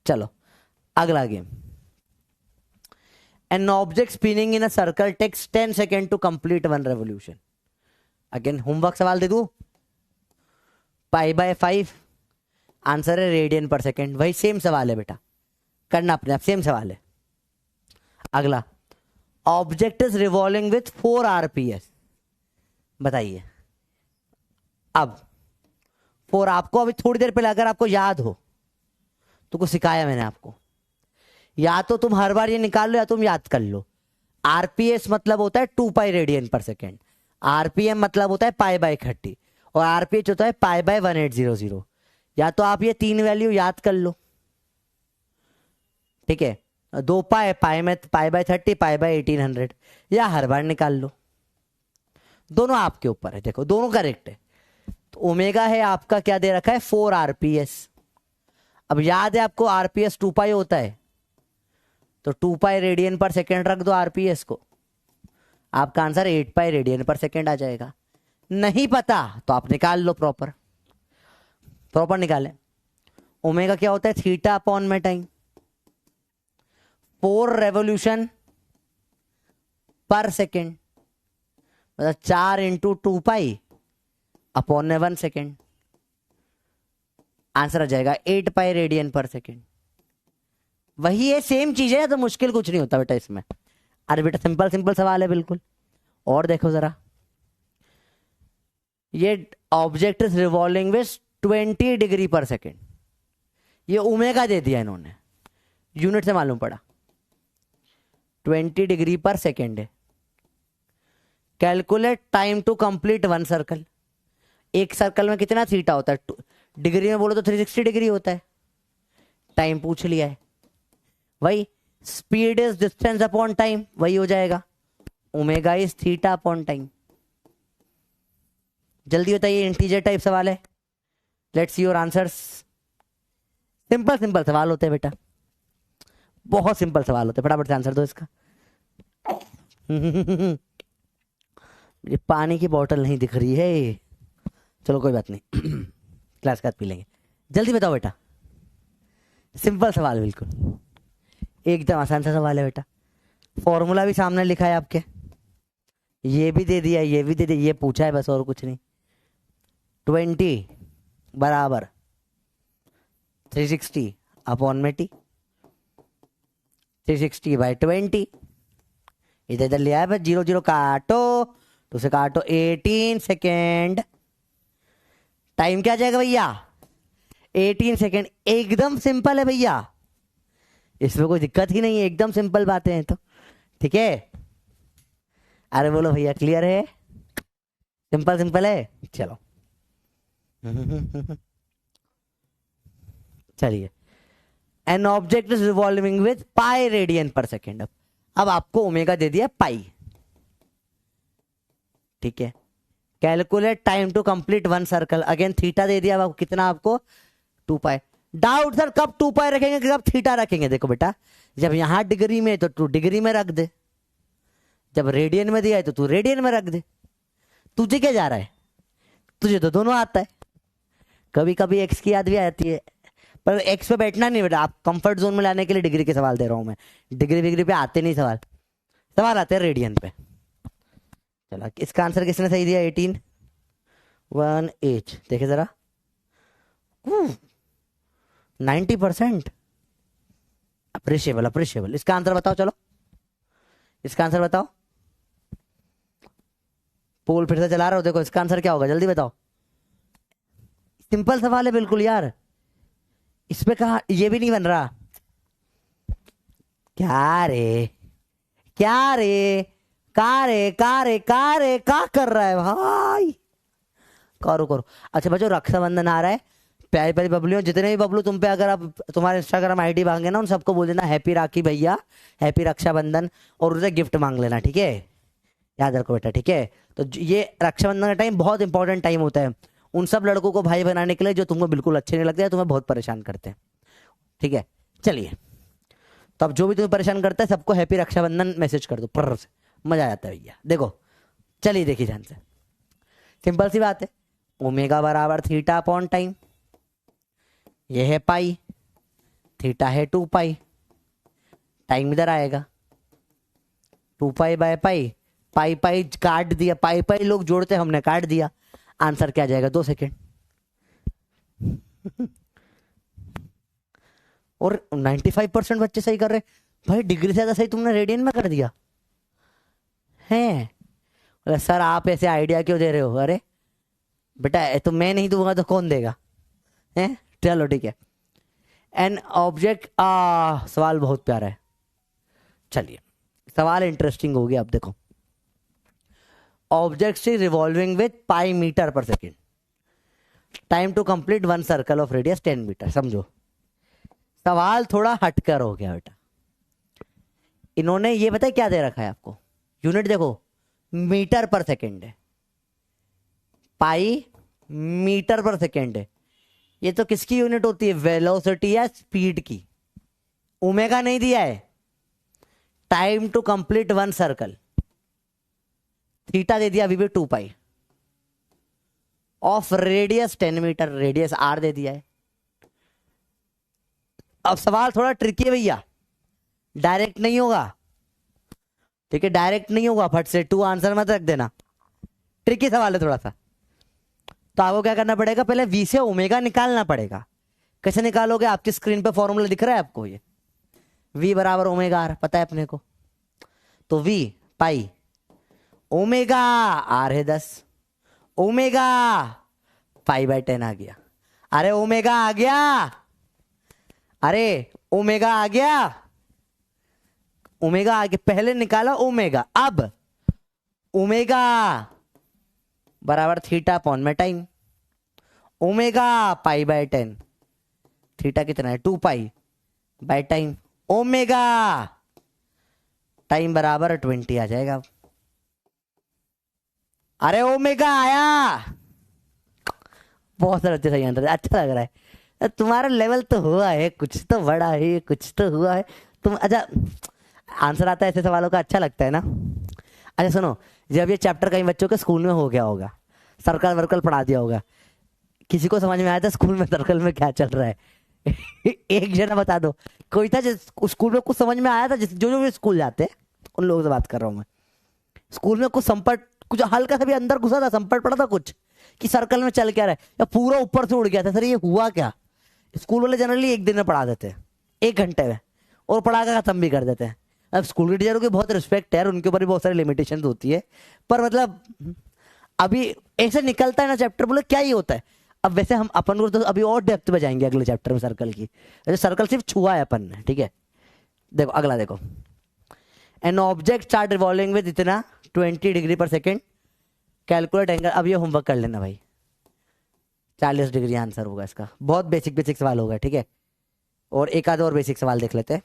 चलो अगला game. An object spinning in a circle takes 10 second to complete 1 revolution. Again homework सवाल दे दूं, पाई बाय 5 आंसर है रेडियन पर सेकेंड। वही सेम सवाल है बेटा, करना अपने आप, सेम सवाल है। अगला, object is revolving with 4 RPS. बताइए अब 4, आपको अभी थोड़ी देर पहले अगर आपको याद हो तो कुछ सिखाया मैंने आपको, या तो तुम हर बार ये निकाल लो या तुम याद कर लो। आरपीएस मतलब होता है 2 पाई रेडियन पर सेकेंड, आरपीएम मतलब होता है पाई बाय 30, और आरपीएच होता है पाई बाय 1800। या तो आप ये 3 वैल्यू याद कर लो, ठीक है, 2 पाई, पाई में पाई बाय 30, पाई बाय 1800, या हर बार निकाल लो, दोनों आपके ऊपर है। देखो दोनों करेक्ट है। तो ओमेगा है आपका, क्या दे रखा है, 4 आरपीएस। अब याद है आपको आरपीएस 2 पाई होता है, तो 2 पाई रेडियन पर सेकेंड रख दो आरपीएस को, आपका आंसर 8 पाई रेडियन पर सेकेंड आ जाएगा। नहीं पता तो आप निकाल लो, प्रॉपर प्रॉपर निकालें। ओमेगा क्या होता है, थीटा अपॉन में टाइम, 4 रेवोल्यूशन पर सेकेंड, मतलब 4 इंटू 2 पाई अपॉन में 1 सेकेंड, आंसर आ जाएगा 8 पाई रेडियन पर सेकेंड। वही है, सेम चीज है, तो मुश्किल कुछ नहीं होता बेटा इसमें। अरे बेटा सिंपल सिंपल सवाल है बिल्कुल। और देखो जरा, ये object is revolving with 20 degree per second, ये ओमेगा दे दिया इन्होंने, यूनिट से मालूम पड़ा 20 डिग्री पर सेकेंड है। Calculate time to complete 1 circle. एक सर्कल में कितना थीटा होता है, डिग्री में बोलो तो 360 डिग्री होता है। टाइम पूछ लिया है, वही speed is distance upon time, वही हो जाएगा omega is theta upon time. जल्दी बताइए, इंटीजर टाइप सवाल है, let's see your answers. Simple simple सवाल होते हैं बेटा, बहुत सिंपल सवाल होते हैं, फटाफट से आंसर दो इसका। ये पानी की बोतल नहीं दिख रही है, चलो कोई बात नहीं, क्लास के बाद पी लेंगे। जल्दी बताओ बेटा, सिंपल सवाल बिल्कुल, एकदम आसान सा सवाल है बेटा। फॉर्मूला भी सामने लिखा है आपके, ये भी दे दिया, ये भी दे दिया, ये पूछा है बस, और कुछ नहीं। 20 बराबर 360 अपॉन में टी, 360 बाई 20, इधर इधर लिया है बस, 0 0 काटो, तो उसे काटो 18 सेकेंड। टाइम क्या जाएगा भैया, 18 सेकेंड। एकदम सिंपल है भैया, इसमें कोई दिक्कत ही नहीं है, एकदम सिंपल बातें हैं तो, ठीक है। अरे बोलो भैया क्लियर है, सिंपल सिंपल है। चलो चलिए, an object is revolving with pi radian per second. अब आपको ओमेगा दे दिया पाई, ठीक है। Calculate time to complete one circle, again theta दे दिया अब कितना आपको 2 पाई। डाउट सर कब 2 पाई रखेंगे कब थीटा रखेंगे? देखो बेटा, जब यहां डिग्री में तो तू डिग्री में रख दे, जब रेडियन में दिया है तो तू रेडियन में रख दे। तुझे क्या जा रहा है, तुझे तो दोनों आता है। कभी कभी एक्स की याद भी आती है, पर एक्स पे बैठना नहीं बेटा, आप कंफर्ट जोन में लाने के लिए डिग्री के सवाल दे रहा हूं मैं। डिग्री विग्री पे आते नहीं सवाल, सवाल आते हैं रेडियन पे। चलो इसका आंसर किसने सही दिया? 18 1 देखे जरा, 90%। Appreciable appreciable. इसका आंसर बताओ, चलो इसका आंसर बताओ। पोल फिर से चला रहा हो, देखो इसका आंसर क्या होगा, जल्दी बताओ। सिंपल सवाल है बिल्कुल यार, इसमें कहा ये भी नहीं बन रहा। क्या रे क्या रे का रे का रे का रे का कर रहा है भाई? करो करो। अच्छा बच्चों, रक्षाबंधन आ रहा है, प्यारी प्यारी बबलियों, जितने भी बबलू तुम पे अगर आप तुम्हारे इंस्टाग्राम आईडी मांगे ना, उन सबको बोल देना हैप्पी राखी भैया, हैप्पी रक्षाबंधन, और उसे गिफ्ट मांग लेना, ठीक है? याद रखो बेटा, ठीक है? तो ये रक्षाबंधन का टाइम बहुत इंपॉर्टेंट टाइम होता है उन सब लड़कों को भाई बनाने के लिए जो तुमको बिल्कुल अच्छे नहीं लगते, तुम्हें बहुत परेशान करते हैं, ठीक है? चलिए, तो अब जो भी तुम्हें परेशान करता है सबको हैप्पी रक्षाबंधन मैसेज कर दो, पर से मजा आ जाता है भैया। देखो चलिए देखिए ध्यान से, सिंपल सी बात है, ओमेगा बराबर थीटा अपॉन टाइम, ये है पाई, थीटा है 2 पाई, टाइम इधर आएगा 2 पाई बाय पाई, पाई पाई काट दिया, पाई पाई लोग जोड़ते हमने काट दिया, आंसर क्या जाएगा 2 सेकेंड। और 95% बच्चे सही कर रहे भाई, डिग्री से ज्यादा सही तुमने रेडियन में कर दिया है। सर आप ऐसे आइडिया क्यों दे रहे हो? अरे बेटा तो मैं नहीं दूंगा तो कौन देगा, हैं? चलो ठीक है। एन ऑब्जेक्ट, सवाल बहुत प्यारा है, चलिए सवाल इंटरेस्टिंग हो गया। अब देखो, object is revolving with pi metre per second, time to complete one circle of radius 10 metre. समझो सवाल थोड़ा हटकर हो गया बेटा। इन्होंने ये पता है क्या दे रखा है आपको, यूनिट देखो मीटर पर सेकेंड है, पाई मीटर पर सेकेंड है। ये तो किसकी यूनिट होती है? वेलोसिटी या स्पीड की। ओमेगा नहीं दिया है, time to complete one circle, theta दे दिया अभी भी 2 pi, of radius 10 metre, radius R दे दिया है। अब सवाल थोड़ा ट्रिकी है भैया, डायरेक्ट नहीं होगा, ठीक है? डायरेक्ट नहीं होगा, फट से 2 आंसर मत रख देना, ट्रिकी सवाल है थोड़ा सा। तो आपको क्या करना पड़ेगा, पहले वी से ओमेगा निकालना पड़ेगा। कैसे निकालोगे? आपकी स्क्रीन पे फॉर्मूला दिख रहा है आपको, ये वी बराबर ओमेगा आर पता है अपने को, तो वी पाई ओमेगा आर है 10, ओमेगा पाई बाय 10 आ गया। अरे ओमेगा आ गया, अरे ओमेगा आ गया, ओमेगा आ गया, पहले निकाला ओमेगा, अब ओमेगा बराबर थीटा अपॉन में time, omega pi by 10, theta कितना है 2 pi by time, omega time बराबर 20 आ जाएगा। अरे ओमेगा आया, बहुत सारे अच्छे सही आंसर, अच्छा लग रहा है। तुम्हारा लेवल तो हुआ है, कुछ तो बड़ा है, कुछ तो हुआ है तुम। अच्छा आंसर आता है ऐसे सवालों का, अच्छा लगता है ना? अच्छा सुनो, जब ये चैप्टर कहीं बच्चों के स्कूल में हो गया होगा, सर्कल वर्कल पढ़ा दिया होगा, किसी को समझ में आया था स्कूल में सर्कल में क्या चल रहा है? एक जना बता दो, कोई था जिस स्कूल में कुछ समझ में आया था? जो जो भी स्कूल जाते हैं उन लोगों से बात कर रहा हूं मैं। स्कूल में कुछ संपट, कुछ हल्का सा भी अंदर घुसा था, संपट पड़ा था कुछ कि सर्कल में चल क्या रहा है, या पूरा ऊपर से उड़ गया था? सर ये हुआ क्या? स्कूल वाले जनरली 1 दिन में पढ़ा देते हैं, 1 घंटे में, और पढ़ा कर खत्म भी कर देते हैं। अब स्कूल के टीचरों की बहुत रिस्पेक्ट है यार, उनके ऊपर भी बहुत सारी लिमिटेशन होती है, पर मतलब अभी ऐसे निकलता है ना चैप्टर, बोले क्या ही होता है। अब वैसे हम अपन को तो अभी और डेप्थ में जाएंगे अगले चैप्टर में सर्कल की, वैसे सर्कल सिर्फ छुआ है अपन ने, ठीक है? देखो अगला देखो, an object start revolving with इतना 20 degree per second, calculate angle. अब ये होमवर्क कर लेना भाई, 40 डिग्री आंसर होगा इसका, बहुत बेसिक बेसिक सवाल होगा, ठीक है? और एक आध और बेसिक सवाल देख लेते हैं।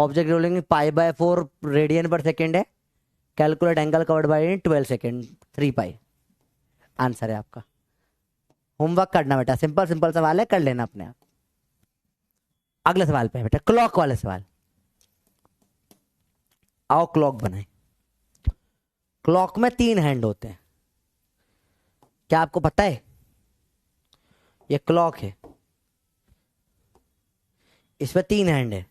Object rolling pi by 4 radian per second है। Calculate angle covered by 12 second 3 pi. Answer है आपका। होमवर्क करना बेटा, सिंपल सिंपल सवाल है, कर लेना अपने आप। अगले सवाल पे बेटा, क्लॉक वाले सवाल। आओ क्लॉक बनाए। क्लॉक में 3 हैंड होते हैं, क्या आपको पता है? ये क्लॉक है, इसमें 3 हैंड है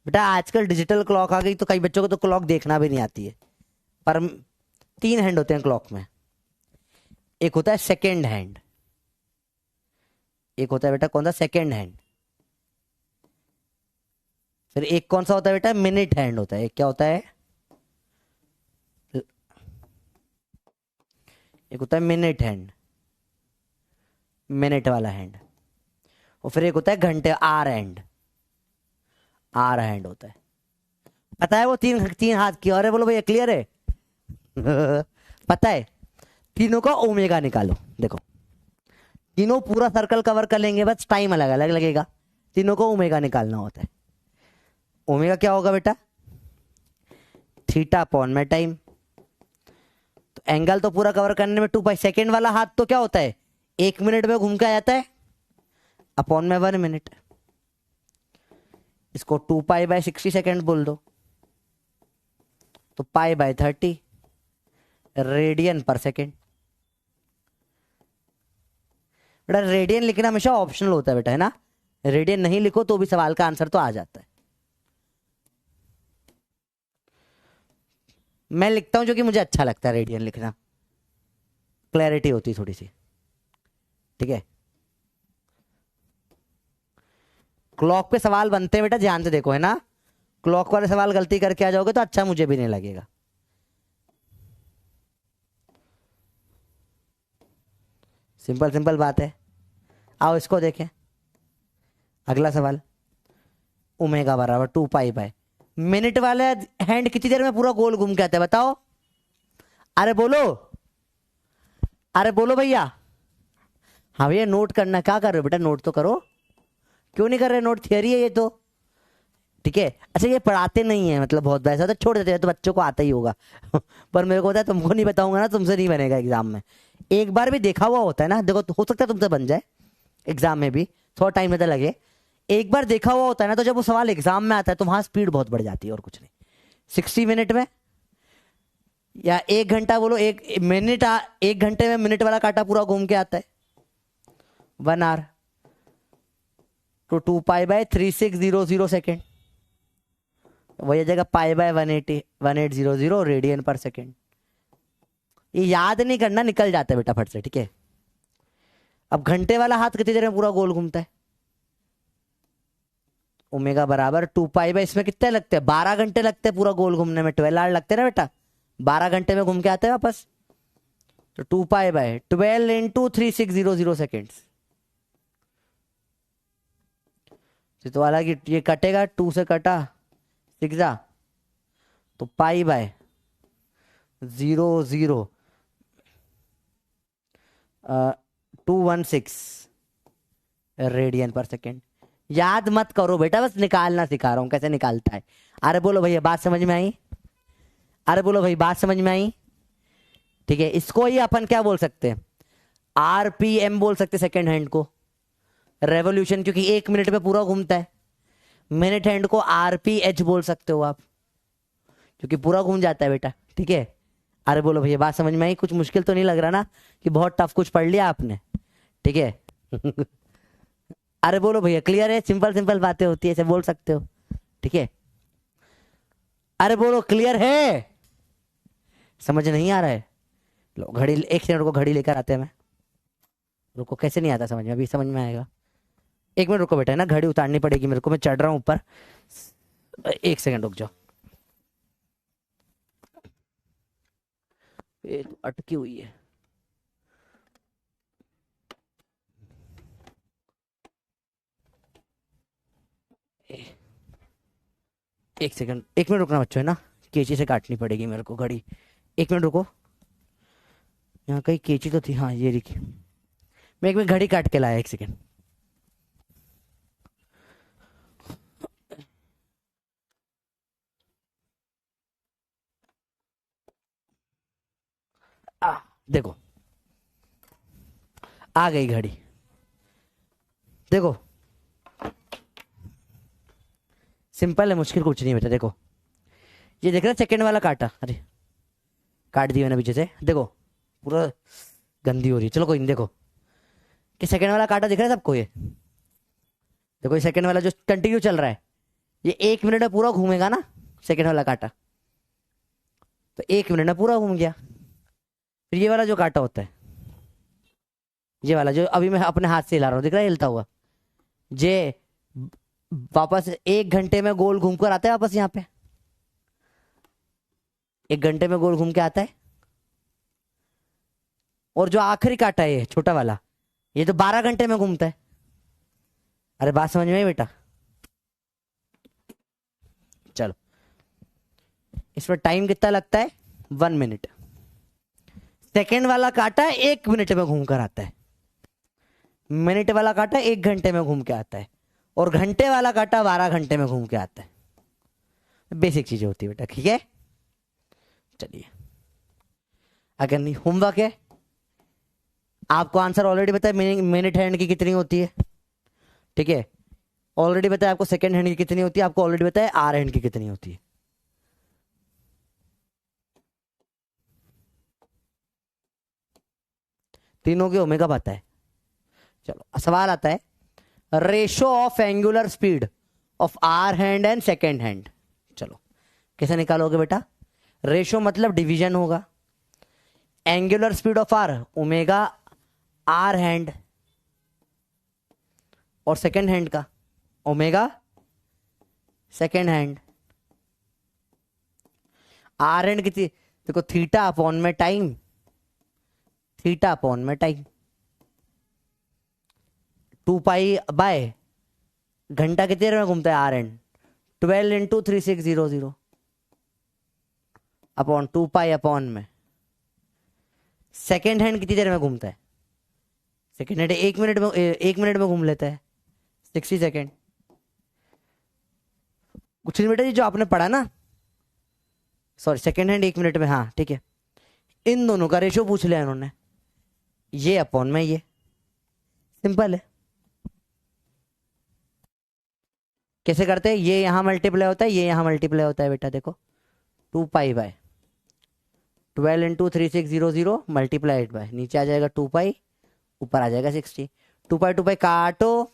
बेटा। आजकल डिजिटल क्लॉक आ गई तो कई बच्चों को तो क्लॉक देखना भी नहीं आती है, पर 3 हैंड होते हैं क्लॉक में। एक होता है सेकेंड हैंड, एक होता है बेटा कौन सा? Second hand. फिर एक कौन सा होता है बेटा? मिनट हैंड होता है। एक क्या होता है? एक होता है मिनट हैंड, मिनट वाला हैंड। और फिर एक होता है घंटे, आर हैंड, आर हैंड होता है। पता है वो तीन तीन हाथ की? अरे बोलो भैया क्लियर है? पता है? तीनों का ओमेगा निकालो। देखो तीनों पूरा सर्कल कवर कर लेंगे, बस टाइम अलग अलग लगेगा। तीनों को ओमेगा निकालना होता है। ओमेगा क्या होगा बेटा? थीटा अपॉन में टाइम। तो एंगल तो पूरा कवर करने में 2 पाई। सेकेंड वाला हाथ तो क्या होता है? 1 मिनट में घूम के आ जाता है, अपॉन में 1 मिनट। इसको 2 पाई बाय 60 सेकेंड बोल दो, तो pi by 30 radian per second. बेटा रेडियन लिखना हमेशा ऑप्शनल होता है बेटा, है ना? रेडियन नहीं लिखो तो भी सवाल का आंसर तो आ जाता है। मैं लिखता हूं जो कि मुझे अच्छा लगता है रेडियन लिखना, क्लैरिटी होती है थोड़ी सी, ठीक है? क्लॉक पे सवाल बनते हैं बेटा, ध्यान से देखो, है ना? क्लॉक वाले सवाल गलती करके आ जाओगे तो अच्छा मुझे भी नहीं लगेगा। सिंपल सिंपल बात है। आओ इसको देखें, अगला सवाल। ओमेगा बराबर 2 पाई बाय, मिनट वाले हैंड कितनी देर में पूरा गोल घूम के आता है बताओ? अरे बोलो, अरे बोलो भैया। हाँ भैया नोट करना, क्या कर रहे हो बेटा? नोट तो करो। क्यों नहीं कर रहे नोट? थियरी है ये तो, ठीक है? अच्छा ये पढ़ाते नहीं है मतलब, बहुत वैसा तो छोड़ देते हैं, तो बच्चों को आता ही होगा। पर मेरे को होता है तुमको नहीं बताऊंगा ना, तुमसे नहीं बनेगा एग्जाम में। एक बार भी देखा हुआ होता है ना, देखो हो सकता है तुमसे बन जाए एग्जाम में भी, थोड़ा टाइम में तो लगे। एक बार देखा हुआ होता है ना, तो जब वो सवाल एग्जाम में आता है तो वहां स्पीड बहुत बढ़ जाती है, और कुछ नहीं। 60 मिनट में या 1 घंटा बोलो, 1 घंटे में मिनट वाला कांटा पूरा घूम के आता है, 1 आवर। तो 2 पाई बाय 3600 सेकेंड, वही जगह pi by 1800 radian per second. ये याद नहीं करना, निकल जाता है बेटा फट से, ठीक है? अब घंटे वाला हाथ कितनी देर में पूरा गोल घूमता है? ओमेगा बराबर 2 पाई बाय, इसमें कितने लगते हैं? 12 घंटे लगते हैं पूरा गोल घूमने में। 12 आवर लगते हैं ना बेटा, 12 घंटे में घूम के आते हैं वापस। तो 2 पाई बाय 12 इंटू 3600 सेकेंड्स। तो हालांकि ये कटेगा, 2 से कटा 6 तो pi by 00 216 radian per second. याद मत करो बेटा, बस निकालना सिखा रहा हूं कैसे निकालता है। अरे बोलो भैया बात समझ में आई? अरे बोलो भाई बात समझ में आई? ठीक है, इसको ही अपन क्या बोल सकते हैं? आरपीएम बोल सकते सेकेंड हैंड को, रेवोल्यूशन, क्योंकि 1 मिनट में पूरा घूमता है। मिनट हैंड को आरपीएच बोल सकते हो आप, क्योंकि पूरा घूम जाता है बेटा, ठीक है? अरे बोलो भैया बात समझ में आई? कुछ मुश्किल तो नहीं लग रहा ना कि बहुत टफ कुछ पढ़ लिया आपने, ठीक है? अरे बोलो भैया क्लियर है? सिंपल सिंपल बातें होती है, ऐसे बोल सकते हो, ठीक है? अरे बोलो क्लियर है? समझ नहीं आ रहा है? लो घड़ी, 1 सेकंड रुको, घड़ी लेकर आते हैं। मैं रुको, कैसे नहीं आता समझ में? अभी समझ में आएगा। 1 मिनट रुको बेटा, है ना? घड़ी उतारनी पड़ेगी मेरे को, मैं चढ़ रहा हूं ऊपर। 1 सेकंड रुक जाओ, ये तो अटकी हुई है। एक सेकंड, 1 मिनट रुकना बच्चों, है ना? कैंची से काटनी पड़ेगी मेरे को घड़ी। 1 मिनट रुको, यहाँ कहीं कैंची तो थी, हाँ ये देखी। मैं 1 मिनट घड़ी काट के लाया, 1 सेकंड। देखो आ गई घड़ी, देखो सिंपल है, मुश्किल कुछ नहीं बेटा। देखो ये देख रहे सेकंड वाला काटा, अरे काट दिया मैंने पीछे से, देखो पूरा गंदी हो रही है। चलो कोई नहीं, देखो कि सेकंड वाला काटा दिख रहा है सबको, ये देखो ये सेकंड वाला जो कंटिन्यू चल रहा है, ये 1 मिनट में पूरा घूमेगा ना सेकंड वाला काटा, तो 1 मिनट में पूरा घूम गया। फिर ये वाला जो काटा होता है, ये वाला जो अभी मैं अपने हाथ से हिला रहा हूँ, दिख रहा है हिलता हुआ, ये वापस 1 घंटे में गोल घूम कर आता है वापस यहाँ पे, 1 घंटे में गोल घूम के आता है। और जो आखिरी काटा है ये छोटा वाला, ये तो 12 घंटे में घूमता है। अरे बात समझ में आई बेटा? चलो इसमें टाइम कितना लगता है? 1 मिनट। सेकेंड वाला काटा 1 मिनट में घूम कर आता है, मिनट वाला काटा 1 घंटे में घूम के आता है, और घंटे वाला काटा 12 घंटे में घूम के आता है। बेसिक चीजें होती है बेटा, ठीक है। चलिए अगर नहीं होमवर्क है, आपको आंसर ऑलरेडी पता है मिनट हैंड की कितनी होती है, ठीक है। ऑलरेडी पता है आपको सेकंड हैंड की कितनी होती है, आपको ऑलरेडी पता है आर हैंड की कितनी होती है। तीनों के ओमेगा पता है। चलो सवाल आता है, ratio of angular speed of hour hand and second hand. चलो कैसे निकालोगे बेटा? रेशो मतलब डिवीजन होगा, angular speed of hour omega hour hand, और सेकेंड हैंड का omega second hand. Hour hand कितनी? देखो थीटा अपॉन में टाइम, थीटा अपॉन में टाइम, 2 पाई घंटा कितनी देर में घूमता है hour hand? 12 into 3600 upon 2 pi upon में। सेकेंड हैंड कितनी देर में घूमता है? सेकेंड हैंड 1 मिनट में, 1 मिनट में घूम लेता है, 60 सेकेंड। कुछ नहीं बेटा जी, जो आपने पढ़ा ना, सॉरी सेकेंड हैंड 1 मिनट में, हाँ ठीक है। इन दोनों का रेशो पूछ लिया इन्होंने, ये अपॉन में ये, सिंपल है। कैसे करते हैं? ये यहां मल्टीप्लाई होता है, ये यहां मल्टीप्लाई होता है बेटा। देखो 2 पाई/12 इंटू 3600 मल्टीप्लाइड बाय, नीचे आ जाएगा 2 पाई, ऊपर आ जाएगा 60। 2 पाई काटो,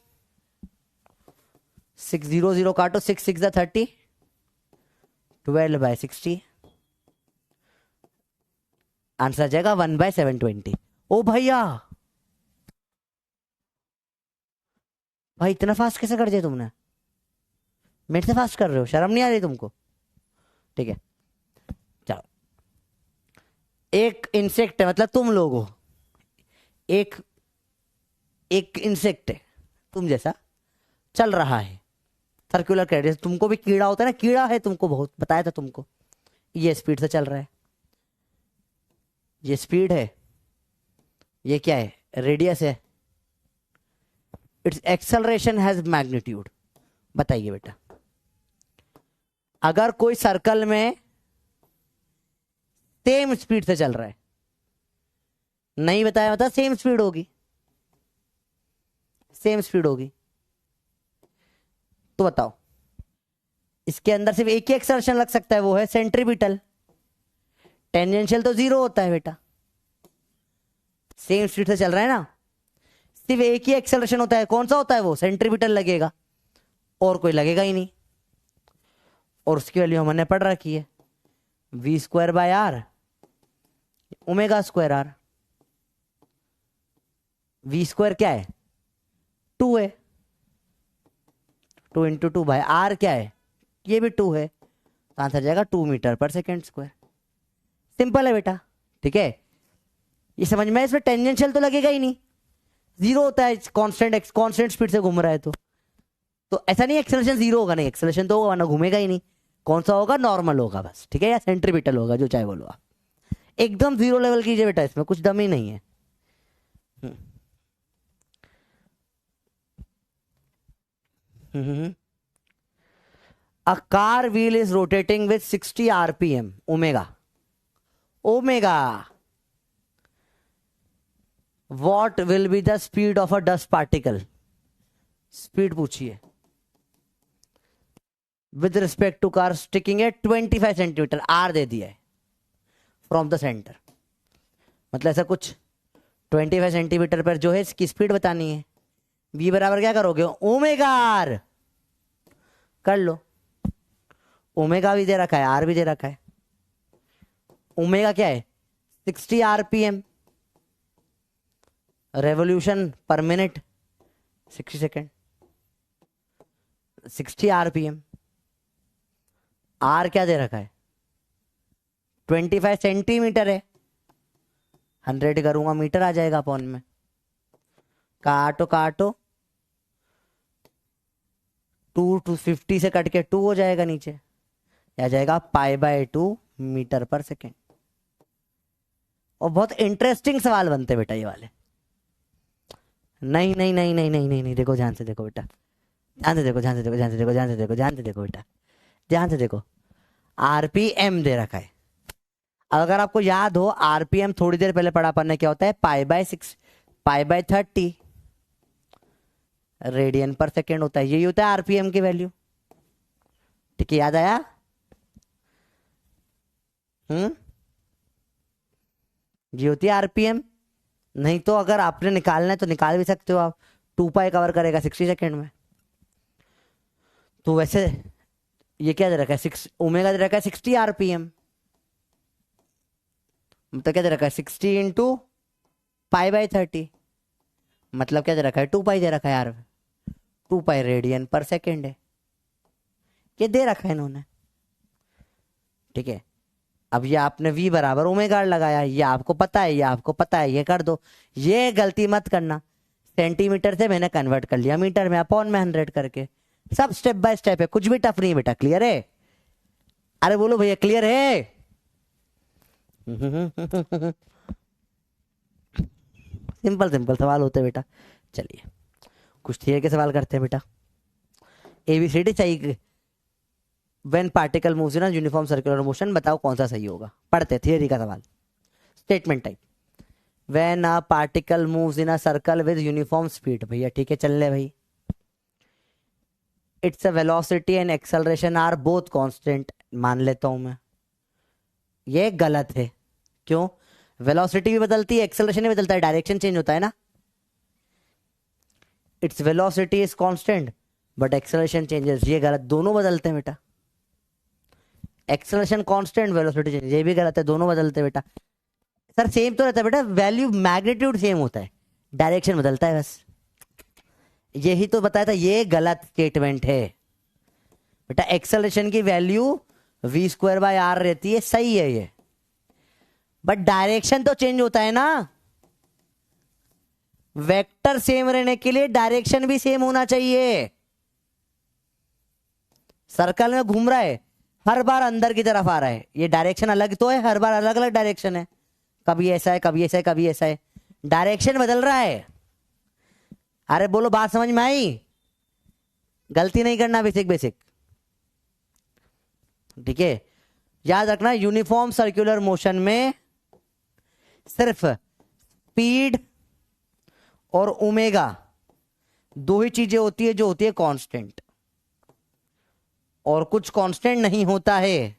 600 काटो, 6 6 30, 12/60, आंसर आ जाएगा 1/720। ओ भैया, भाई इतना फास्ट कैसे कर दिया तुमने? मेरे से फास्ट कर रहे हो, शर्म नहीं आ रही तुमको? ठीक है चलो, एक इंसेक्ट है, मतलब तुम लोग हो, एक एक इंसेक्ट है तुम जैसा, चल रहा है सर्कुलर कैरियर। तुमको भी कीड़ा होता है ना, कीड़ा है, तुमको बहुत बताया था तुमको। ये स्पीड से चल रहा है, ये स्पीड है, ये क्या है? रेडियस है। It's acceleration has magnitude. बताइए बेटा, अगर कोई सर्कल में सेम स्पीड से चल रहा है, नहीं बताया बता, सेम स्पीड होगी, सेम स्पीड होगी, तो बताओ इसके अंदर सिर्फ एक ही एक्सेलरेशन लग सकता है, वो है सेंट्रीपिटल। टेंजेंशियल तो 0 होता है बेटा, सेम स्पीड से चल रहा है ना, सिर्फ एक ही एक्सेलरेशन होता है। कौन सा होता है वो? सेंट्रीपिटल लगेगा, और कोई लगेगा ही नहीं। और उसकी वैल्यू हमने पढ़ रखी है, v²/r ω²r। v² क्या है? 2 है, 2 इंटू 2/r क्या है? ये भी 2 है, तो आंसर जाएगा 2 metre per second square. Simple है बेटा, ठीक है। ये समझ में? इसमें टेंजेंशियल तो लगेगा ही नहीं, 0 होता है, कांस्टेंट स्पीड से घूम रहा है, तो ऐसा नहीं एक्सेलरेशन 0 होगा, नहीं एक्सेलरेशन तो होगा ना, घूमेगा ही नहीं। कौन सा होगा? नॉर्मल होगा बस, ठीक है, या सेंट्रीपिटल होगा, जो चाहे बोलो आप। एकदम 0 लेवल कीजिए बेटा, इसमें कुछ दम ही नहीं है। A car wheel is rotating with 60 rpm, omega, omega what will be the speed of a dust particle, speed पूछिए with respect to car sticking है 25 सेंटीमीटर, आर दे दिया है फ्रॉम द सेंटर, मतलब ऐसा कुछ 25 सेंटीमीटर पर जो है इसकी स्पीड बतानी है। v बराबर क्या करोगे, ओमेगा आर कर लो, ओमेगा भी दे रखा है, आर भी दे रखा है। ओमेगा क्या है 60 RPM, revolution per minute 60 second, 60 RPM. R क्या दे रखा है 25 सेंटीमीटर है, 100 करूंगा मीटर आ जाएगा अपॉन में, काटो काटो 2 से कट के 2 हो जाएगा, नीचे आ जाएगा π/2 मीटर पर सेकेंड। और बहुत इंटरेस्टिंग सवाल बनते बेटा ये वाले। नहीं नहीं नहीं नहीं नहीं नहीं नहीं, देखो ध्यान से देखो बेटा, ध्यान से देखो, ध्यान से देखो, ध्यान से देखो, ध्यान से देखो, ध्यान से देखो बेटा, ध्यान से देखो। आरपीएम दे रखा है, अगर आपको याद हो आरपीएम थोड़ी देर पहले पढ़ा पढ़ने क्या होता है, π/6 π/30 रेडियन पर सेकेंड होता है, यही होता है आरपीएम की वैल्यू। ठीक है, याद आया? ये होती है आरपीएम। नहीं तो अगर आपने निकालना है तो निकाल भी सकते हो आप, 2π कवर करेगा 60 सेकेंड में। तो वैसे ये क्या दे रखा है, 6 ओमेगा दे रखा है 60 आरपीएम, मतलब क्या दे रखा है 60 इंटू π/30, मतलब क्या दे रखा है 2π दे रखा है यार, 2π रेडियन पर सेकेंड है, ये दे रखा है इन्होंने। ठीक है, अब ये आपने v बराबर ओमेगा लगाया, ये आपको पता है, ये आपको पता है, ये कर दो। ये गलती मत करना, सेंटीमीटर से मैंने कन्वर्ट कर लिया मीटर में, अपॉन में 100 करके, सब स्टेप बाय स्टेप है, कुछ भी टफ नहीं बेटा। क्लियर है? अरे बोलो भैया क्लियर है? सिंपल सिंपल सवाल होते हैं बेटा। चलिए कुछ थियरी के सवाल करते हैं बेटा। एबीसीडी चाहिए। When particle moves in a uniform circular motion, बताओ कौन सा सही होगा। पढ़ते थियरी का सवाल, statement type. When a particle moves in a circle with uniform speed, भैया ठीक है, चल ले भाई। Its a velocity and acceleration are both constant, मान लेता हूं मैं। ये गलत है, क्यों? वेलोसिटी भी बदलती है, एक्सेलरेशन भी बदलता है, डायरेक्शन चेंज होता है ना। Its velocity is constant but acceleration changes, ये गलत, दोनों बदलते हैं बेटा। एक्सेलरेशन कांस्टेंट, वेलोसिटी चेंज, ये भी गलत है, दोनों बदलते हैं बेटा। सर सेम तो रहता है बेटा, वैल्यू मैग्नीट्यूड सेम होता है, डायरेक्शन बदलता है बस। यही तो बताया था, ये गलत स्टेटमेंट है बेटा। एक्सेलरेशन की वैल्यू v²/r रहती है, सही है ये, बट डायरेक्शन तो चेंज होता है ना। वेक्टर सेम रहने के लिए डायरेक्शन भी सेम होना चाहिए। सर्कल में घूम रहा है, हर बार अंदर की तरफ आ रहा है, ये डायरेक्शन अलग तो है, हर बार अलग अलग डायरेक्शन है, कभी ऐसा है कभी ऐसा है कभी ऐसा है, डायरेक्शन बदल रहा है। अरे बोलो बात समझ में आई? गलती नहीं करना, बेसिक बेसिक। ठीक है, याद रखना यूनिफॉर्म सर्कुलर मोशन में सिर्फ स्पीड और ओमेगा दो ही चीजें होती है जो होती है कांस्टेंट, और कुछ कांस्टेंट नहीं होता है।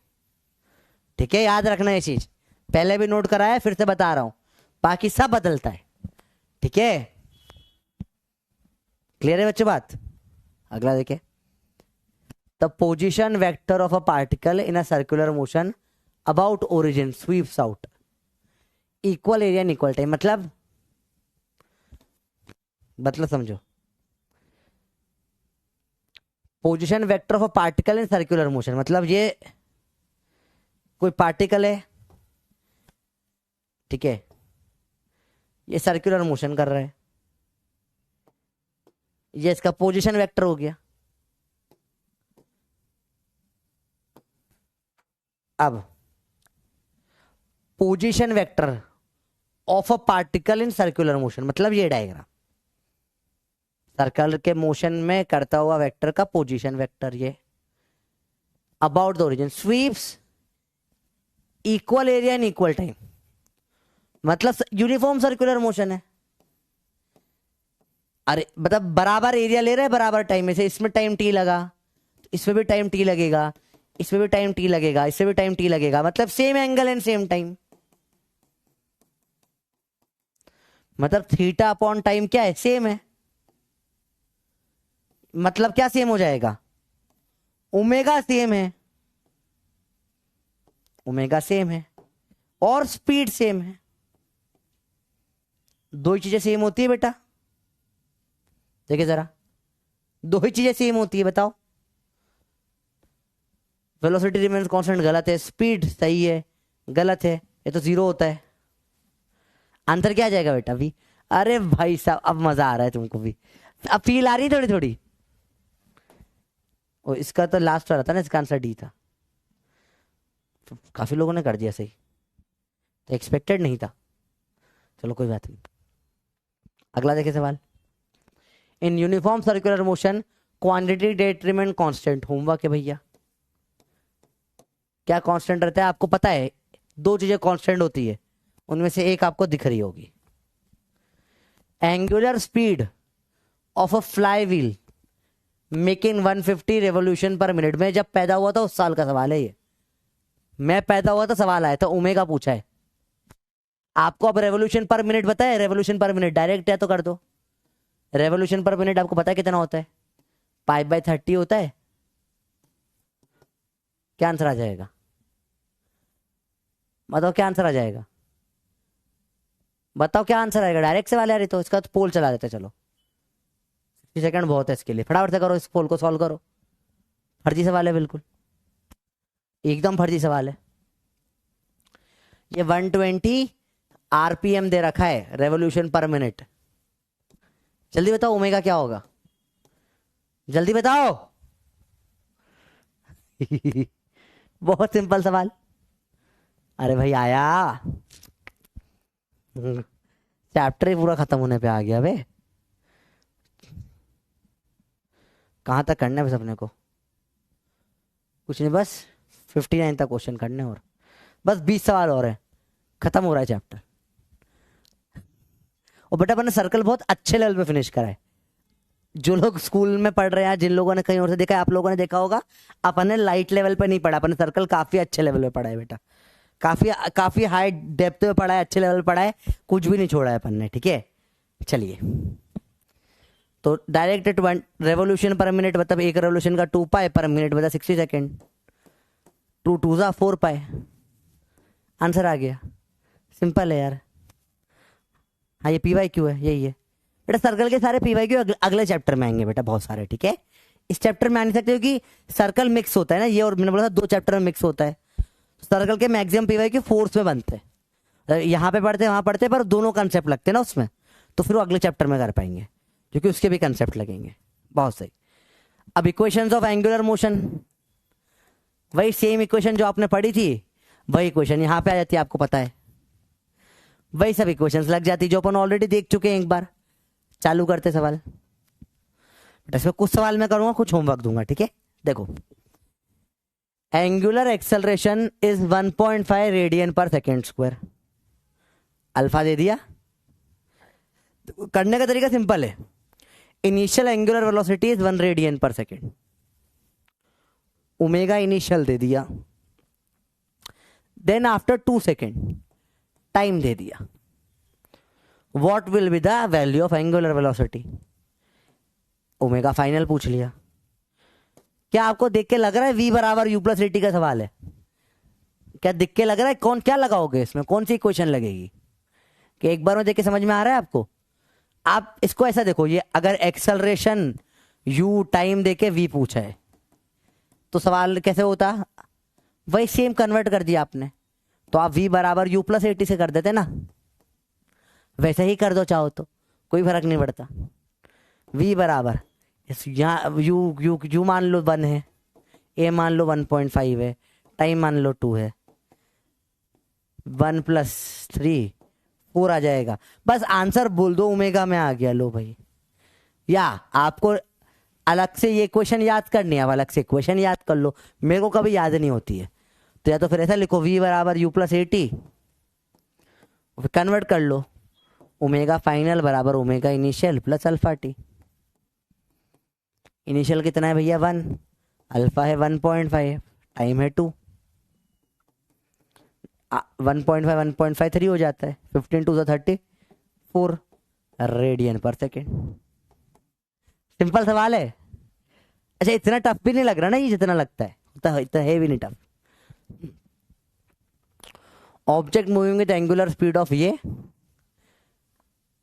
ठीक है, याद रखना ये चीज, पहले भी नोट कराया, फिर से बता रहा हूं, बाकी सब बदलता है। ठीक है, क्लियर है बच्चों बात? अगला देखिए, the position vector of a particle in a circular motion about origin sweeps out equal area and equal time. मतलब समझो, position vector of a particle in circular motion, मतलब ये कोई पार्टिकल है, ठीक है, ये सर्कुलर मोशन कर रहा है, ये इसका पोजीशन वेक्टर हो गया। अब position vector of a particle in circular motion, मतलब ये डायग्राम, सर्कल के मोशन में करता हुआ वेक्टर का पोजीशन वेक्टर, ये about the origin sweeps equal area and equal time, मतलब यूनिफॉर्म सर्कुलर मोशन है। अरे मतलब बराबर एरिया ले रहे हैं बराबर टाइम में से, इसमें टाइम टी लगा तो इसमें भी टाइम टी लगेगा, इसमें भी टाइम टी लगेगा, इसमें भी टाइम टी लगेगा, मतलब same angle and same time. मतलब थीटा अपॉन टाइम क्या है, सेम है। मतलब क्या सेम हो जाएगा, ओमेगा सेम है, ओमेगा सेम है और स्पीड सेम है। दो ही चीजें सेम होती है बेटा, देखिए जरा, दो ही चीजें सेम होती है, बताओ। वेलोसिटी रिमेन्स कांस्टेंट गलत है, स्पीड सही है, गलत है, ये तो जीरो होता है। आंसर क्या आ जाएगा बेटा वी। अरे भाई साहब अब मजा आ रहा है तुमको भी, अब फील आ रही है थोड़ी थोड़ी। और इसका तो लास्ट वाला था ना, इसका आंसर डी था। तो काफी लोगों ने कर दिया सही, तो एक्सपेक्टेड नहीं था। चलो कोई बात नहीं, अगला देखिए सवाल। In uniform circular motion quantity that remain constant. Homework है भैया। क्या कांस्टेंट रहता है आपको पता है, दो चीजें कांस्टेंट होती है, उनमें से एक आपको दिख रही होगी। Angular speed of a fly wheel making 150 revolution per minute. में जब पैदा हुआ था उस साल का सवाल है ये, मैं पैदा हुआ था सवाल आया था, ओमेगा पूछा है आपको। अब रेवोल्यूशन पर मिनट बताए, रेवोल्यूशन पर मिनट डायरेक्ट है तो कर दो। रेवोल्यूशन पर मिनट आपको पता है कितना होता है, 5/30 होता है। क्या आंसर आ जाएगा, बताओ क्या आंसर आ जाएगा, बताओ क्या आंसर आएगा। डायरेक्ट सवाल है तो इसका तो पोल चला देते चलो, 60 सेकंड बहुत है इसके लिए, फटाफट से करो, इस पोल को सॉल्व करो। फर्जी सवाल है बिल्कुल, एकदम फर्जी सवाल है। ये 120 आरपीएम दे रखा है, रेवोल्यूशन पर मिनट। जल्दी बताओ ओमेगा क्या होगा, जल्दी बताओ। बहुत सिंपल सवाल। अरे भाई आया, चैप्टर ही पूरा खत्म होने पे आ गया बे। कहां तक करना है बस अपने को, कुछ नहीं, बस 59 तक क्वेश्चन करने और बस 20 सवाल और है, खत्म हो रहा है चैप्टर। और बेटा मैंने सर्कल बहुत अच्छे लेवल पे फिनिश करा है। जो लोग स्कूल में पढ़ रहे हैं, जिन लोगों ने कहीं और से देखा है, आप लोगों ने देखा होगा, अपन ने लाइट लेवल पे नहीं पढ़ा, अपन ने सर्कल काफी अच्छे लेवल पे पढ़ा है बेटा, काफी काफी हाई डेप्थ पे पढ़ा है, अच्छे लेवल पे पढ़ा है, कुछ भी नहीं छोड़ा है अपन ने, ठीक है। चलिए तो डायरेक्ट रेवोल्यूशन पर मिनट मतलब एक रेवोल्यूशन का 2 पाई पर मिनट मतलब 60 सेकेंड, 2 2 जा 4 पाई। आंसर आ गया, सिंपल है यार। हाँ ये PYQ है, यही है बेटा। सर्कल के सारे PYQ अगले चैप्टर में आएंगे बेटा, बहुत सारे, ठीक है। इस चैप्टर में आ नहीं सकते क्योंकि सर्कल मिक्स होता है ना, ये और मैंने बोला था 2 चैप्टर में मिक्स होता है। सर्कल के मैक्सिमम PYQ फोर्स में बनते हैं, यहाँ पे पढ़ते वहां पढ़ते, पर दोनों कंसेप्ट लगते हैं ना उसमें, तो फिर वो अगले चैप्टर में कर पाएंगे क्योंकि उसके भी कंसेप्ट लगेंगे। बहुत सही। अब इक्वेशंस ऑफ एंगुलर मोशन, वही सेम इक्वेशन जो आपने पढ़ी थी, वही इक्वेशन यहाँ पे आ जाती है, आपको पता है। वही सब इक्वेशंस लग जाती जो अपन ऑलरेडी देख चुके हैं एक बार। चालू करते सवाल बेटा, इसमें कुछ सवाल मैं करूंगा, कुछ होमवर्क दूंगा, ठीक है। देखो, angular acceleration is 1.5 radian per second square. Alpha दे दिया, करने का तरीका सिंपल है। Initial angular velocity is 1 radian per second, omega initial दे दिया, देन आफ्टर 2 सेकेंड टाइम दे दिया। What will be the value of angular velocity, omega final पूछ लिया। क्या आपको देख के लग रहा है V बराबर U प्लस AT का सवाल है? क्या दिख के लग रहा है? कौन क्या लगाओगे इसमें, कौन सी इक्वेशन लगेगी कि एक बार में देख के समझ में आ रहा है आपको? आप इसको ऐसा देखो, ये अगर एक्सेलरेशन U टाइम देके V पूछा है तो सवाल कैसे होता, वही सेम कन्वर्ट कर दिया आपने, तो आप V बराबर U प्लस AT से कर देते ना, वैसे ही कर दो चाहो तो, कोई फर्क नहीं पड़ता। V बराबर यहाँ यू मान लो 1 है, A मान लो 1.5 है, टाइम मान लो 2 है, 1 + 3 4 आ जाएगा। बस आंसर बोल दो, ओमेगा में आ गया, लो भाई। या आपको अलग से ये क्वेश्चन याद करनी है, अब अलग से क्वेश्चन याद कर लो, मेरे को कभी याद नहीं होती है, तो या तो फिर ऐसा लिखो V बराबर U प्लस AT, कन्वर्ट कर लो, ओमेगा फाइनल बराबर omega initial plus alpha T. Initial कितना है भैया 1, अल्फा है 1.5, टाइम है 2, 1.5 1.5 3 हो जाता है, 15 2 34 रेडियन पर सेकेंड। सिंपल सवाल है। अच्छा इतना टफ भी नहीं लग रहा ना ये जितना लगता है, इतना है भी नहीं tough. Object moving with angular speed of ये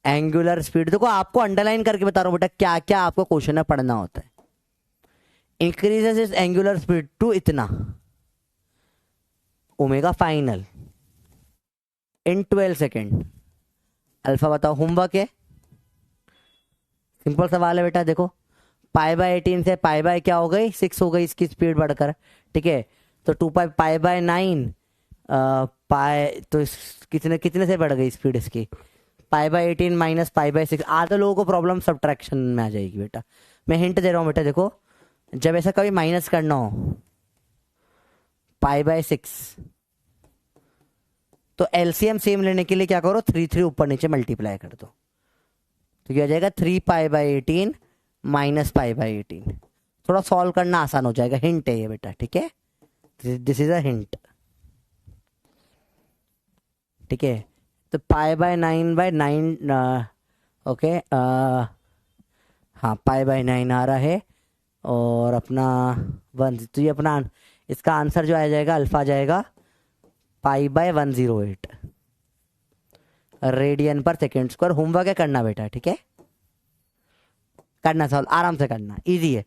एंगुलर स्पीड, देखो आपको अंडरलाइन करके बता रहा हूं बेटा क्या क्या आपको क्वेश्चन में पढ़ना होता है। Increases is angular speed to इतना omega final in 12 second. Alpha बताओ, होमवर्क है, सिंपल सवाल है बेटा। देखो π/18 से π/ क्या हो गई 6 हो गई इसकी स्पीड बढ़कर, ठीक है। तो 2π π/9 पाई तो कितने कितने से बढ़ गई स्पीड इसकी, π/18 माइनस π/6। आधे लोगों को प्रॉब्लम सब्ट्रैक्शन में आ जाएगी बेटा, मैं हिंट दे रहा हूँ बेटा। देखो जब ऐसा कभी माइनस करना हो π/6 तो एलसीएम सेम लेने के लिए क्या करो 3 ऊपर नीचे मल्टीप्लाई कर दो, तो क्या हो जाएगा 3π/18 माइनस π/18। थोड़ा सॉल्व करना आसान हो जाएगा, हिंट है ये बेटा, ठीक है, दिस इज अ हिंट, ठीक है। तो π/9 ओके, हाँ π/9 आ रहा है और अपना 1, तो ये अपना इसका आंसर जो आ जाएगा अल्फा आ जाएगा π/108 radian per second square. Homework है करना बेटा, ठीक है, करना सवाल आराम से करना, इजी है,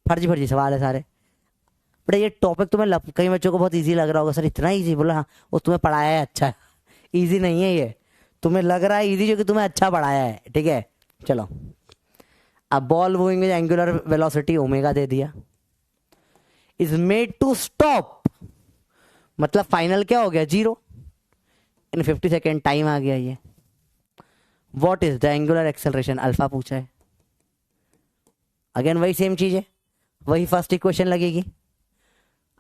फर्जी फर्जी सवाल है सारे बेटा। ये टॉपिक तुम्हें कई बच्चों को बहुत इजी लग रहा होगा, सर इतना इजी, बोला हाँ वो तुम्हें पढ़ाया है अच्छा, इजी नहीं है ये, तुम्हें लग रहा है इजी जो कि तुम्हें अच्छा पढ़ाया है, ठीक है। चलो अब ball moving with angular velocity omega दे दिया, इज मेड टू स्टॉप, मतलब फाइनल क्या हो गया 0 इन 50 सेकेंड, टाइम आ गया ये। What is the angular acceleration, alpha पूछा है। अगेन वही सेम चीज है, वही फर्स्ट इक्वेशन लगेगी,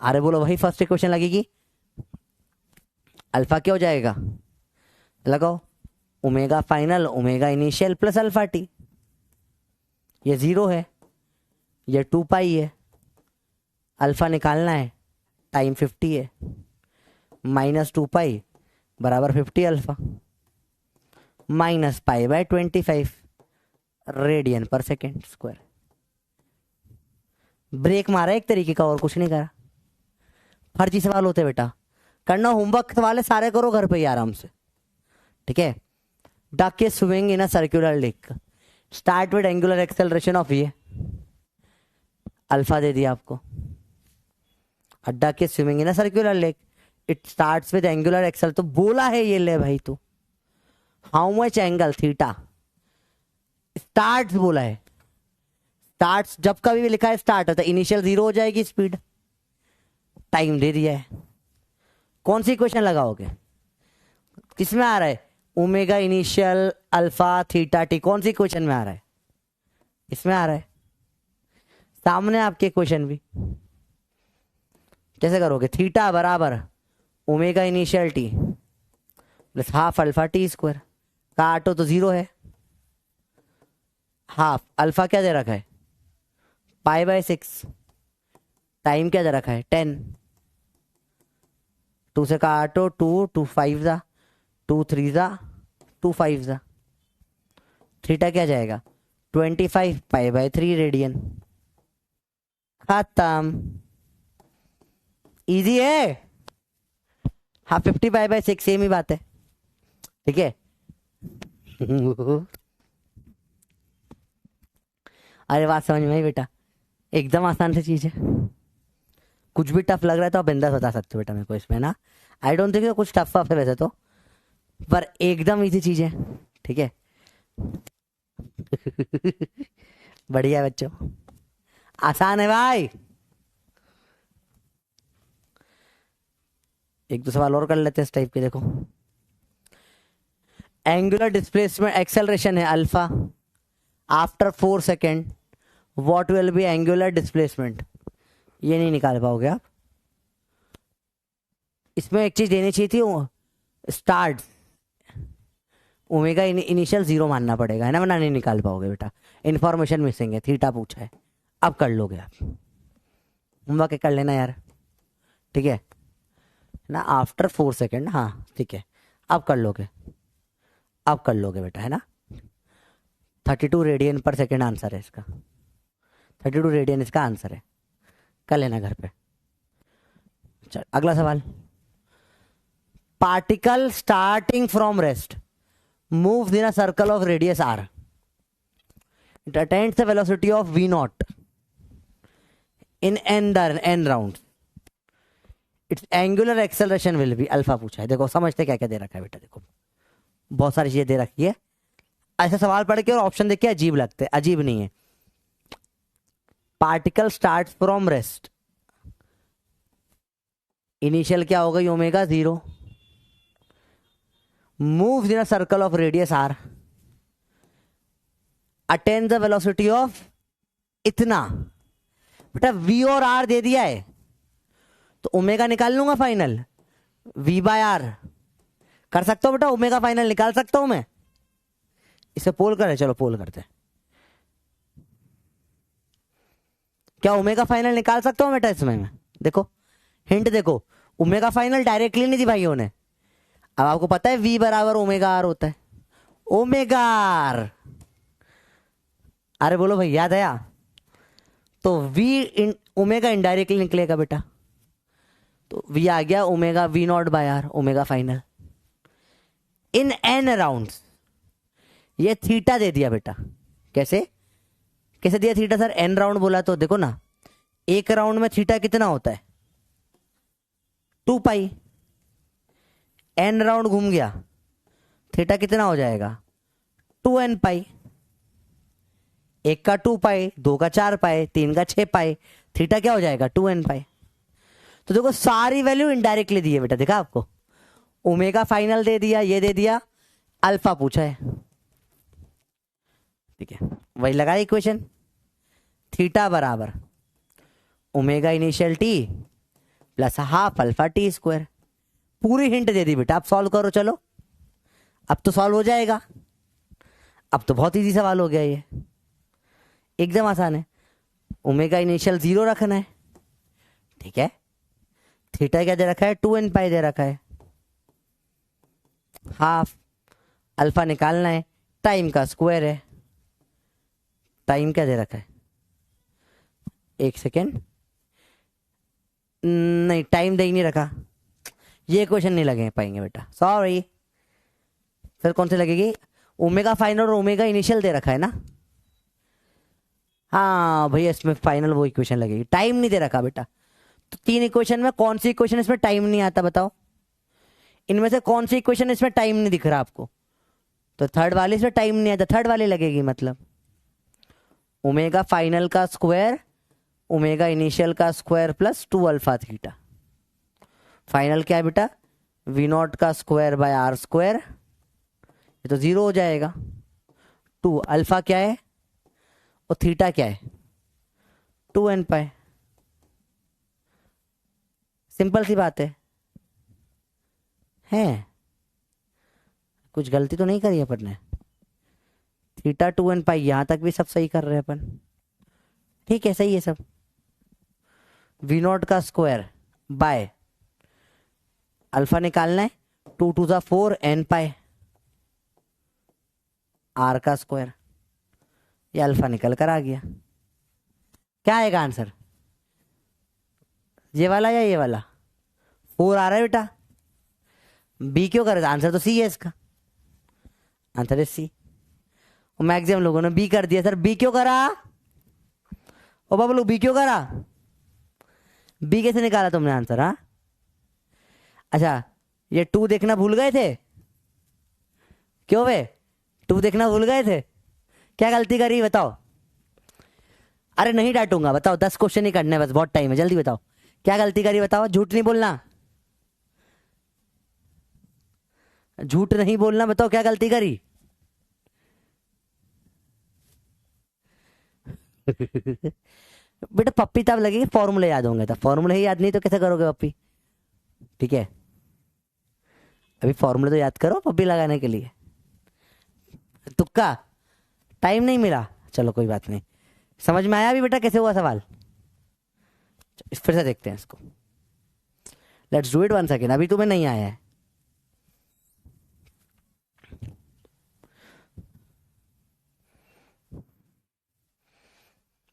अरे बोलो वही फर्स्ट इक्वेशन लगेगी। अल्फा क्या हो जाएगा, लगाओ omega final omega initial plus alpha T, ये 0 है, ये 2π है, अल्फा निकालना है, टाइम 50 है, माइनस 2π बराबर 50 alpha minus π/25 radian per second square. Break मारा एक तरीके का, और कुछ नहीं करा। फर्जी सवाल होते बेटा, करना होमवर्क सवाल है, सारे करो घर पे ही आराम से, ठीक है। Duck is swimming in a circular lake, start with angular acceleration of ये, अल्फा दे दिया आपको। Duck is swimming in a circular lake, it starts with angular accel, तो बोला है ये ले भाई तू, how much angle theta, starts बोला है, स्टार्ट्स जब कभी भी लिखा है स्टार्ट होता है, इनिशियल 0 हो जाएगी स्पीड, टाइम दे दिया है। कौन सी इक्वेशन लगाओगे, किसमें आ रहा है omega initial alpha theta T, कौन सी इक्वेशन में आ रहा है, इसमें आ रहा है, सामने आपके इक्वेशन भी। कैसे करोगे, थीटा बराबर omega initial T plus half alpha T square, काटो तो 0 है, हाफ अल्फा क्या दे रखा है π/6, टाइम क्या दे रखा है 10, 2 से काटो 2 2 5 जा 2 3 जा 2 5 जा, थीटा क्या जाएगा 25 π/3 रेडियन, खत्म, इजी है। हाँ 50 π/6 सेम ही बात है, ठीक है। अरे बात समझ में आई बेटा, एकदम आसान सी चीज है, कुछ भी टफ लग रहा है तो आप बिंदास बता सकते हो बेटा मेरे को इसमें ना, आई डोंट थिंक कुछ टफ है वैसे तो, पर एकदम इजी चीज है, ठीक है। बढ़िया बच्चों, आसान है भाई। एक दो सवाल और कर लेते हैं इस टाइप के, देखो एंगुलर डिस्प्लेसमेंट एक्सेलरेशन है alpha after 4 second, what will be angular displacement, ये नहीं निकाल पाओगे आप। इसमें एक चीज देनी चाहिए थी, स्टार्ट ओमेगा इनिशियल 0 मानना पड़ेगा, है ना, वरना नहीं निकाल पाओगे बेटा। इन्फॉर्मेशन मिसिंग है, थीटा पूछा है। अब कर लोगे आप, होमवर्क कर लेना यार, ठीक है ना। आफ्टर 4 सेकेंड, हाँ ठीक है, अब कर लोगे, अब कर लोगे बेटा, है ना। 32 रेडियन पर सेकेंड आंसर है इसका, 32 रेडियन इसका आंसर है, कर लेना घर पे। चल अगला सवाल। Particle starting from rest moves in a circle of radius r. It attains the velocity of v naught in n rounds. Its angular acceleration will be alpha पूछा है। देखो समझते क्या क्या दे रखा है बेटा, देखो बहुत सारी चीजें दे रखी है। ऐसा सवाल पढ़ के और ऑप्शन देख के अजीब लगते हैं, अजीब नहीं है। Particle start from rest, initial क्या होगा, omega 0, moves in a circle of radius r, attains the velocity of इतना। बेटा v और r दे दिया है तो ओमेगा निकाल लूंगा फाइनल, v बाय r कर सकता हूं बेटा, ओमेगा फाइनल निकाल सकता हूं मैं। इसे पोल करें, चलो पोल करते हैं। क्या ओमेगा फाइनल निकाल सकता हूं बेटा इसमें मैं? देखो हिंट देखो, ओमेगा फाइनल डायरेक्टली नहीं दी भाइयों ने। अब आपको पता है v बराबर ओमेगा आर होता है, ओमेगा आर। अरे बोलो भाई याद आया? तो v ओमेगा इनडायरेक्टली निकलेगा बेटा, तो v आ गया omega v not by r, omega final in n rounds. ये थीटा दे दिया बेटा, कैसे कैसे दिया थीटा सर? n राउंड बोला तो देखो ना, एक राउंड में थीटा कितना होता है, 2 पाई। n राउंड घूम गया, थीटा कितना हो जाएगा, 2n पाई। एक का 2 पाई, 2 का 4 पाई, 3 का 6 पाई, थीटा क्या हो जाएगा, 2n पाई। तो देखो सारी वैल्यू इनडायरेक्टली दी है बेटा, देखा आपको, ओमेगा फाइनल दे दिया, ये दे दिया, अल्फा पूछा है, ठीक है। वही लगा इक्वेशन, थीटा बराबर omega initial T plus half alpha T square. पूरी हिंट दे दी बेटा, आप सॉल्व करो, चलो अब तो सॉल्व हो जाएगा। अब तो बहुत इजी सवाल हो गया ये, एकदम आसान है। ओमेगा इनिशियल 0 रखना है, ठीक है। थीटा क्या दे रखा है, 2n पाई दे रखा है, हाफ अल्फा निकालना है, टाइम का स्क्वायर है। टाइम क्या दे रखा है, 1 सेकेंड, नहीं टाइम दे ही नहीं रखा, ये क्वेश्चन नहीं लगे पाएंगे बेटा, सॉरी। फिर कौन सी लगेगी, ओमेगा फाइनल और ओमेगा इनिशियल दे रखा है ना, हाँ भैया इसमें फाइनल वो इक्वेशन लगेगी, टाइम नहीं दे रखा बेटा। तो 3 इक्वेशन में कौन सी इक्वेशन इसमें टाइम नहीं आता, बताओ इनमें से कौन सी इक्वेशन इसमें टाइम नहीं दिख रहा आपको? तो थर्ड वाले इसमें टाइम नहीं आता, थर्ड वाले लगेगी। मतलब ओमेगा फाइनल का स्क्वायर ओमेगा इनिशियल का square plus 2 alpha theta. Final क्या है बेटा, वी नॉट का स्क्वायर बाय आर स्क्वायर, ये तो 0 हो जाएगा। 2 अल्फा क्या है और थीटा क्या है, 2n पाई। सिंपल सी बात है कुछ गलती तो नहीं करी अपन ने। थीटा 2n पाई, यहां तक भी सब सही कर रहे हैं अपन, ठीक है सही है सब। वी नॉट का स्क्वायर बाय अल्फा निकालना है, 2 2 4 n पाई, आर का स्क्वायर, ये अल्फा निकल कर आ गया। क्या आएगा आंसर, ये वाला या ये वाला? 4 आ रहा है बेटा, बी क्यों कर, आंसर तो सी है इसका, आंसर है सी। मैक्सिमम लोगों ने बी कर दिया, सर बी क्यों करा, ओ बाबू बी क्यों करा, बी कैसे निकाला तुमने आंसर? हाँ अच्छा, ये 2 देखना भूल गए थे, क्यों वे 2 देखना भूल गए थे, क्या गलती करी बताओ? अरे नहीं डांटूंगा, बताओ 10 क्वेश्चन ही करने बस, बहुत टाइम है, जल्दी बताओ क्या गलती करी, बताओ, झूठ नहीं बोलना, झूठ नहीं बोलना, बताओ क्या गलती करी। बेटा पप्पी तब लगेगी फॉर्मूले याद होंगे, तब फॉर्मूले ही याद नहीं तो कैसे करोगे पप्पी, ठीक है। अभी फॉर्मूले तो याद करो पप्पी लगाने के लिए, तुक्का, टाइम नहीं मिला, चलो कोई बात नहीं। समझ में आया अभी बेटा कैसे हुआ सवाल? फिर से देखते हैं इसको। Let's do it one second. अभी तुम्हें नहीं आया है।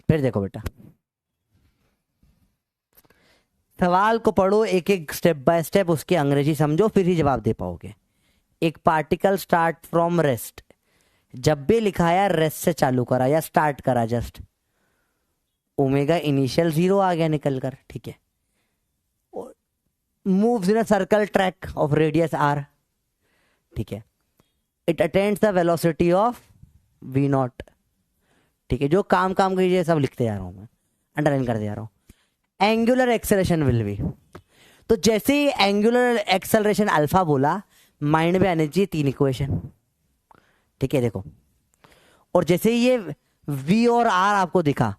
फिर देखो बेटा, सवाल को पढ़ो एक एक स्टेप बाय स्टेप, उसकी अंग्रेजी समझो, फिर ही जवाब दे पाओगे। एक पार्टिकल स्टार्ट फ्रॉम रेस्ट, जब भी लिखाया रेस्ट से चालू करा या स्टार्ट करा जस्ट, ओमेगा इनिशियल 0 आ गया निकल कर, ठीक है। Moves in a circle track of radius r, ठीक है। It attends the velocity of v0, ठीक है। जो काम कीजिए सब लिखते जा रहा हूं मैं, अंडरलाइन करते जा रहा हूं। एंगुलर एक्सेलरेशन विल बी, तो जैसे ही एंगुलर एक्सेलरेशन अल्फा बोला, माइंड में आनी चाहिए 3 इक्वेशन, ठीक है। देखो, और जैसे ही ये v और r आपको दिखा,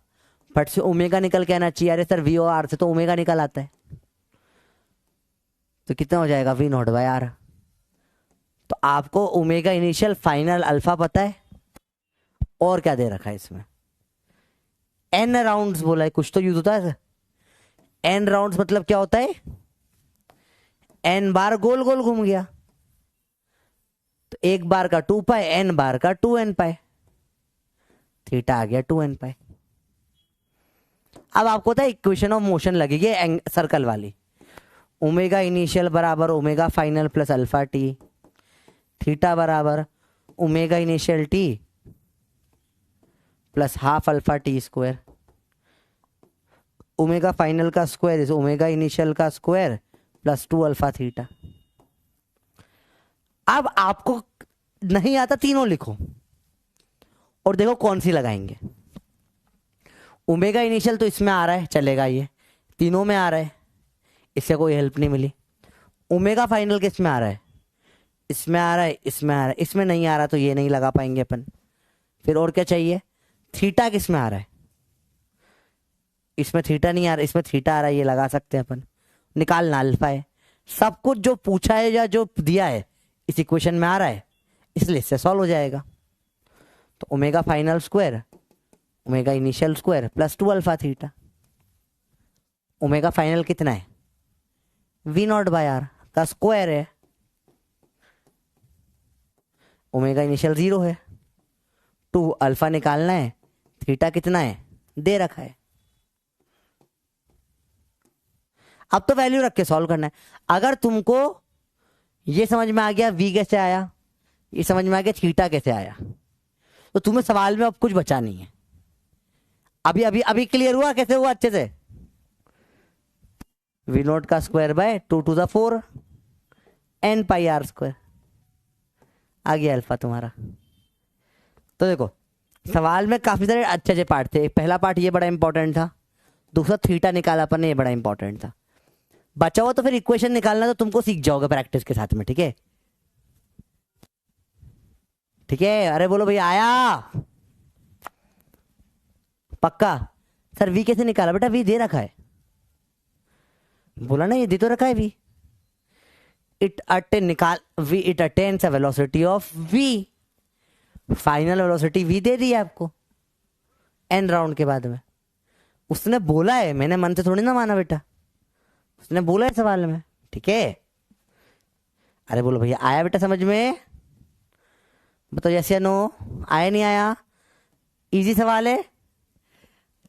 फट से ओमेगा निकल के आना चाहिए। अरे सर v और r से तो ओमेगा निकल आता है, तो कितना हो जाएगा v0 बाय r। तो आपको ओमेगा इनिशियल फाइनल अल्फा पता है, और क्या दे रखा है इसमें, n राउंड्स बोला है, कुछ तो यूज होता है। n राउंड्स मतलब क्या होता है, n बार गोल गोल घूम गया, तो एक बार का 2 पाई, n बार का 2n पाई, थीटा आ गया 2n पाई। अब आपको पता है इक्वेशन ऑफ मोशन लगेगी सर्कल वाली, ओमेगा इनिशियल बराबर omega final plus alpha T, theta बराबर omega initial T plus half alpha T square, omega final का स्क्वायर इज ओमेगा इनिशियल का स्क्वायर प्लस 2 अल्फा थीटा। अब आपको नहीं आता, तीनों लिखो और देखो कौन सी लगाएंगे। ओमेगा इनिशियल तो इसमें आ रहा है, चलेगा, ये तीनों में आ रहा है, इससे कोई हेल्प नहीं मिली। ओमेगा फाइनल किस में आ रहा है, इसमें आ रहा है, इसमें आ रहा है, इसमें नहीं आ रहा तो ये नहीं लगा पाएंगे अपन। फिर और क्या चाहिए, थीटा किस में आ रहा है, इसमें थीटा नहीं आ रहा, इसमें थीटा आ रहा है, ये लगा सकते हैं अपन। निकालना अल्फा है, सब कुछ जो पूछा है या जो दिया है इस इक्वेशन में आ रहा है, इसलिए इससे सॉल्व हो जाएगा। तो omega final square omega initial square plus 2 alpha theta. Omega final कितना है, v0 बाय r का स्क्वायर है, ओमेगा इनिशियल 0 है, 2 अल्फा निकालना है, थीटा कितना है दे रखा है। अब तो वैल्यू रख के सॉल्व करना है। अगर तुमको ये समझ में आ गया v कैसे आया, ये समझ में आ गया थीटा कैसे आया, तो तुम्हें सवाल में अब कुछ बचा नहीं है। अभी अभी अभी क्लियर हुआ कैसे हुआ अच्छे से। v0 का square by 2 to the 4 n pi r square आ गया अल्फा तुम्हारा। तो देखो सवाल में काफी सारे अच्छे अच्छे पार्ट थे। पहला पार्ट ये बड़ा इंपॉर्टेंट था, दूसरा थीटा निकाला अपन ने, ये बड़ा इंपॉर्टेंट था। बचा हुआ तो फिर इक्वेशन निकालना तो तुमको सीख जाओगे प्रैक्टिस के साथ में, ठीक है। ठीक है, अरे बोलो भैया आया पक्का। सर वी कैसे निकाला, बेटा वी दे रखा है, बोला ना ये दे तो रखा है V. It attains a velocity of V, final velocity V दे दी है आपको एन राउंड के बाद में। उसने बोला है, मैंने मन से थोड़ी ना माना बेटा, उसने बोला है सवाल में, ठीक है। अरे बोलो भैया आया बेटा समझ में, बताओ यस या नो, आया नहीं आया। इजी सवाल है,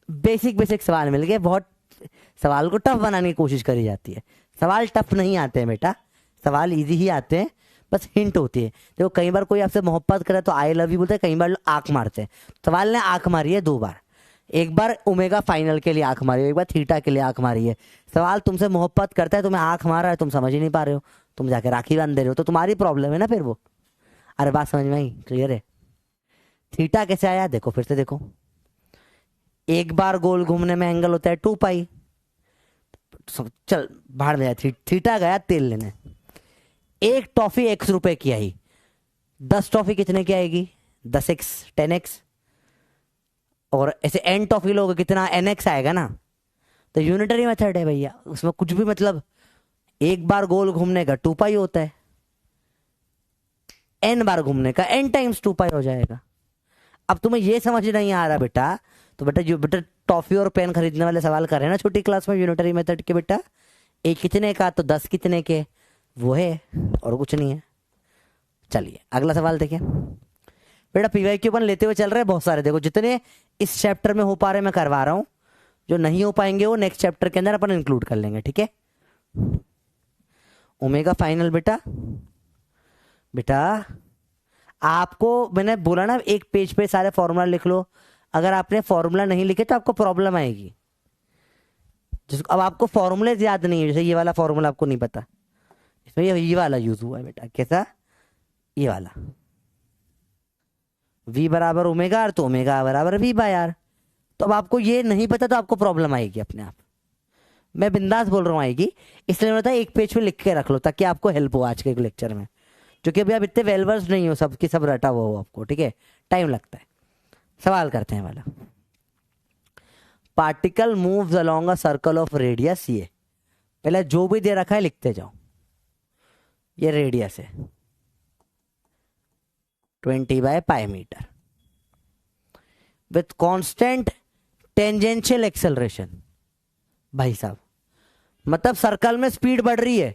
बेसिक बेसिक सवाल मिल गए। बहुत सवाल को टफ बनाने की कोशिश करी जाती है, सवाल टफ नहीं आते हैं बेटा, सवाल इजी ही आते हैं, बस हिंट होती है। देखो कई बार कोई आपसे मोहब्बत करे तो आई लव यू बोलते हैं, कई बार आंख मारते हैं। सवाल ने आंख मारी है 2 बार, एक बार ओमेगा फाइनल के लिए आंख मारी है, एक बार थीटा के लिए आंख मारी है। सवाल तुमसे मोहब्बत करता है, तुम्हें आंख मार रहा है, तुम समझ ही नहीं पा रहे हो, तुम जाके राखी बांध दे रहे हो, तो तुम्हारी प्रॉब्लम है ना फिर वो। अरे बात समझ में आई, क्लियर है। थीटा कैसे आया देखो, फिर से देखो, एक बार गोल घूमने में एंगल होता है 2 पाई। चल भाड़ में जाए, थीटा गया तेल लेने, एक टॉफी x रुपए की आई, 10 टॉफी कितने की आएगी 10x 10x, और ऐसे n टॉफी लोगे कितना nx आएगा ना। तो यूनिटरी मेथड है भैया, उसमें कुछ भी मतलब एक बार गोल घूमने का 2 पाई होता है। n बार घूमने का n टाइम्स 2 पाई हो जाएगा। अब तुम्हें ये समझ नहीं आ रहा बेटा, तो बेटा टॉफी और पेन खरीदने वाले सवाल कर रहे हैं ना छोटी क्लास में यूनिटरी मेथड के बेटा, एक कितने का तो 10 कितने के, वो है और कुछ नहीं है। चलिए अगला सवाल देखिए बेटा, पीवाईक्यू अपन लेते हुए चल रहे हैं बहुत सारे, देखो जितने इस चैप्टर में हो पा रहे मैं करवा रहा हूं, जो नहीं हो पाएंगे वो नेक्स्ट चैप्टर के अंदर अपन इंक्लूड कर लेंगे, ठीक है। ओमेगा फाइनल बेटा, बेटा आपको मैंने बोला ना एक पेज पे सारे फॉर्मूला लिख लो, अगर आपने फॉर्मूला नहीं लिखे तो आपको प्रॉब्लम आएगी। अब आपको फॉर्मूले याद नहीं है, जैसे ये वाला फॉर्मूला आपको नहीं पता, इसमें ये वाला यूज हुआ है बेटा, कैसा, ये वाला v बराबर ओमेगा आर तो ओमेगा बराबर v बाय आर। तो अब आपको ये नहीं पता तो आपको प्रॉब्लम आएगी अपने आप, मैं बिंदास बोल रहा हूँ आएगी, इसलिए मैं एक पेज पे लिख के रख लो ताकि आपको हेल्प हो आज के लेक्चर में, क्योंकि अभी आप इतने वेल वर्स नहीं हो, सबकी सब रटा हुआ हो आपको, ठीक है, टाइम लगता है। सवाल करते हैं वाला, particle moves along a circle of radius, ये पहले जो भी दे रखा है लिखते जाओ, ये रेडियस है 20 by pi metre with constant tangential acceleration. भाई साहब मतलब सर्कल में स्पीड बढ़ रही है,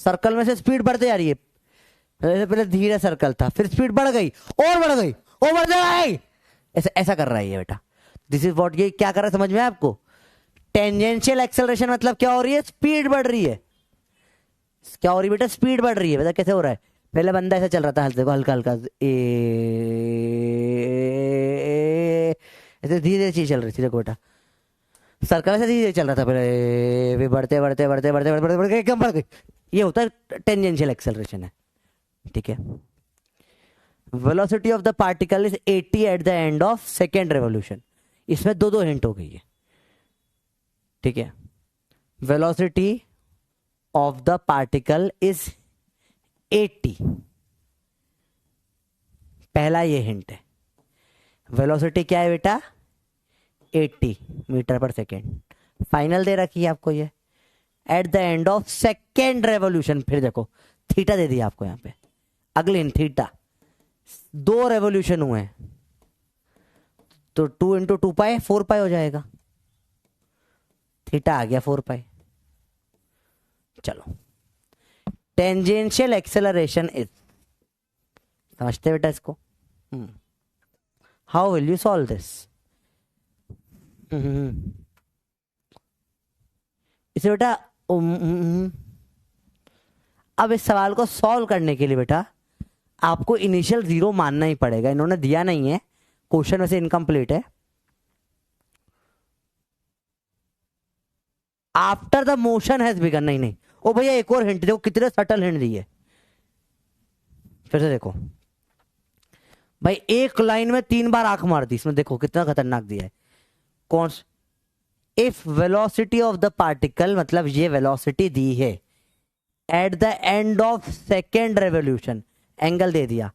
सर्कल में से स्पीड बढ़ते जा रही है, पहले धीरे सर्कल था फिर स्पीड बढ़ गई और बढ़ गई और बढ़ गई, ऐसा ऐसा कर रहा है ये बेटा। दिस इज व्हाट, ये क्या कर रहा है समझ में आपको, टेंजेंशियल एक्सेलरेशन मतलब क्या हो रही है, स्पीड बढ़ रही है। क्या हो रही है बेटा, स्पीड बढ़ रही है। बेटा कैसे हो रहा है, पहले बंदा ऐसा चल रहा था, देखो हल्का हल्का ऐसे धीरे चीज चल रही थी, देखो बेटा सर्कल से धीरे चल रहा था पहले, बढ़ते बढ़ते बढ़ते बढ़ते बढ़ते बढ़ गए एकदम बढ़ गई, ये होता है टेंजेंशियल एक्सेलरेशन है, ठीक है। Velocity of the particle is 80 eight the end of second revolution, इसमें दो हिंट हो गई है, ठीक है। Velocity of the particle is 80, पहला ये हिंट है। वेलोसिटी क्या है बेटा, 80 मीटर पर सेकेंड, फाइनल दे रखी है आपको ये eight the end of second revolution. फिर देखो थीटा दे दिया आपको यहाँ पे, अगले इन थीटा, 2 रेवोल्यूशन हुए हैं तो 2 इंटू 2 पाई 4 पाई हो जाएगा, थीटा आ गया 4 पाई। चलो टेंजेंशियल एक्सेलरेशन इज, समझते बेटा इसको, how will you solve this, इसे बेटा अब इस सवाल को सॉल्व करने के लिए बेटा आपको इनिशियल 0 मानना ही पड़ेगा, इन्होंने दिया नहीं है, क्वेश्चन वैसे इनकम्प्लीट है। After the motion has begin, नहीं नहीं ओ भैया एक और हिंट देखो, कितने सटल हिंट दिए, फिर से देखो भाई, एक लाइन में 3 बार आंख मार दी इसमें, देखो कितना खतरनाक दिया है। कौन, if velocity of the particle, मतलब ये वेलोसिटी दी है at the end of second revolution, angle दे दिया,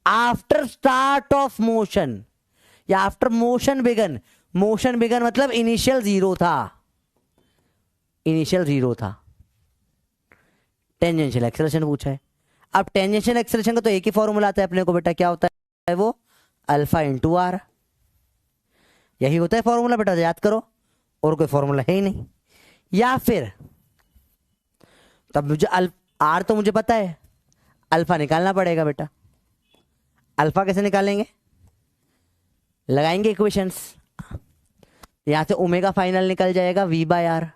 आफ्टर स्टार्ट ऑफ मोशन या after motion began, motion began मतलब इनिशियल 0 था, इनिशियल 0 था, टेंजेंशियल एक्सेलरेशन पूछा है। अब टेंजेंशियल एक्सेलरेशन का तो एक ही फॉर्मूला आता है अपने को बेटा, क्या होता है वो, अल्फा इंटू आर, यही होता है फॉर्मूला बेटा, याद करो, और कोई फॉर्मूला है ही नहीं। या फिर तब मुझे आर तो मुझे पता है, अल्फा निकालना पड़ेगा बेटा। अल्फा कैसे निकालेंगे, लगाएंगे इक्वेशंस, यहां से ओमेगा फाइनल निकल जाएगा वी बाय आर,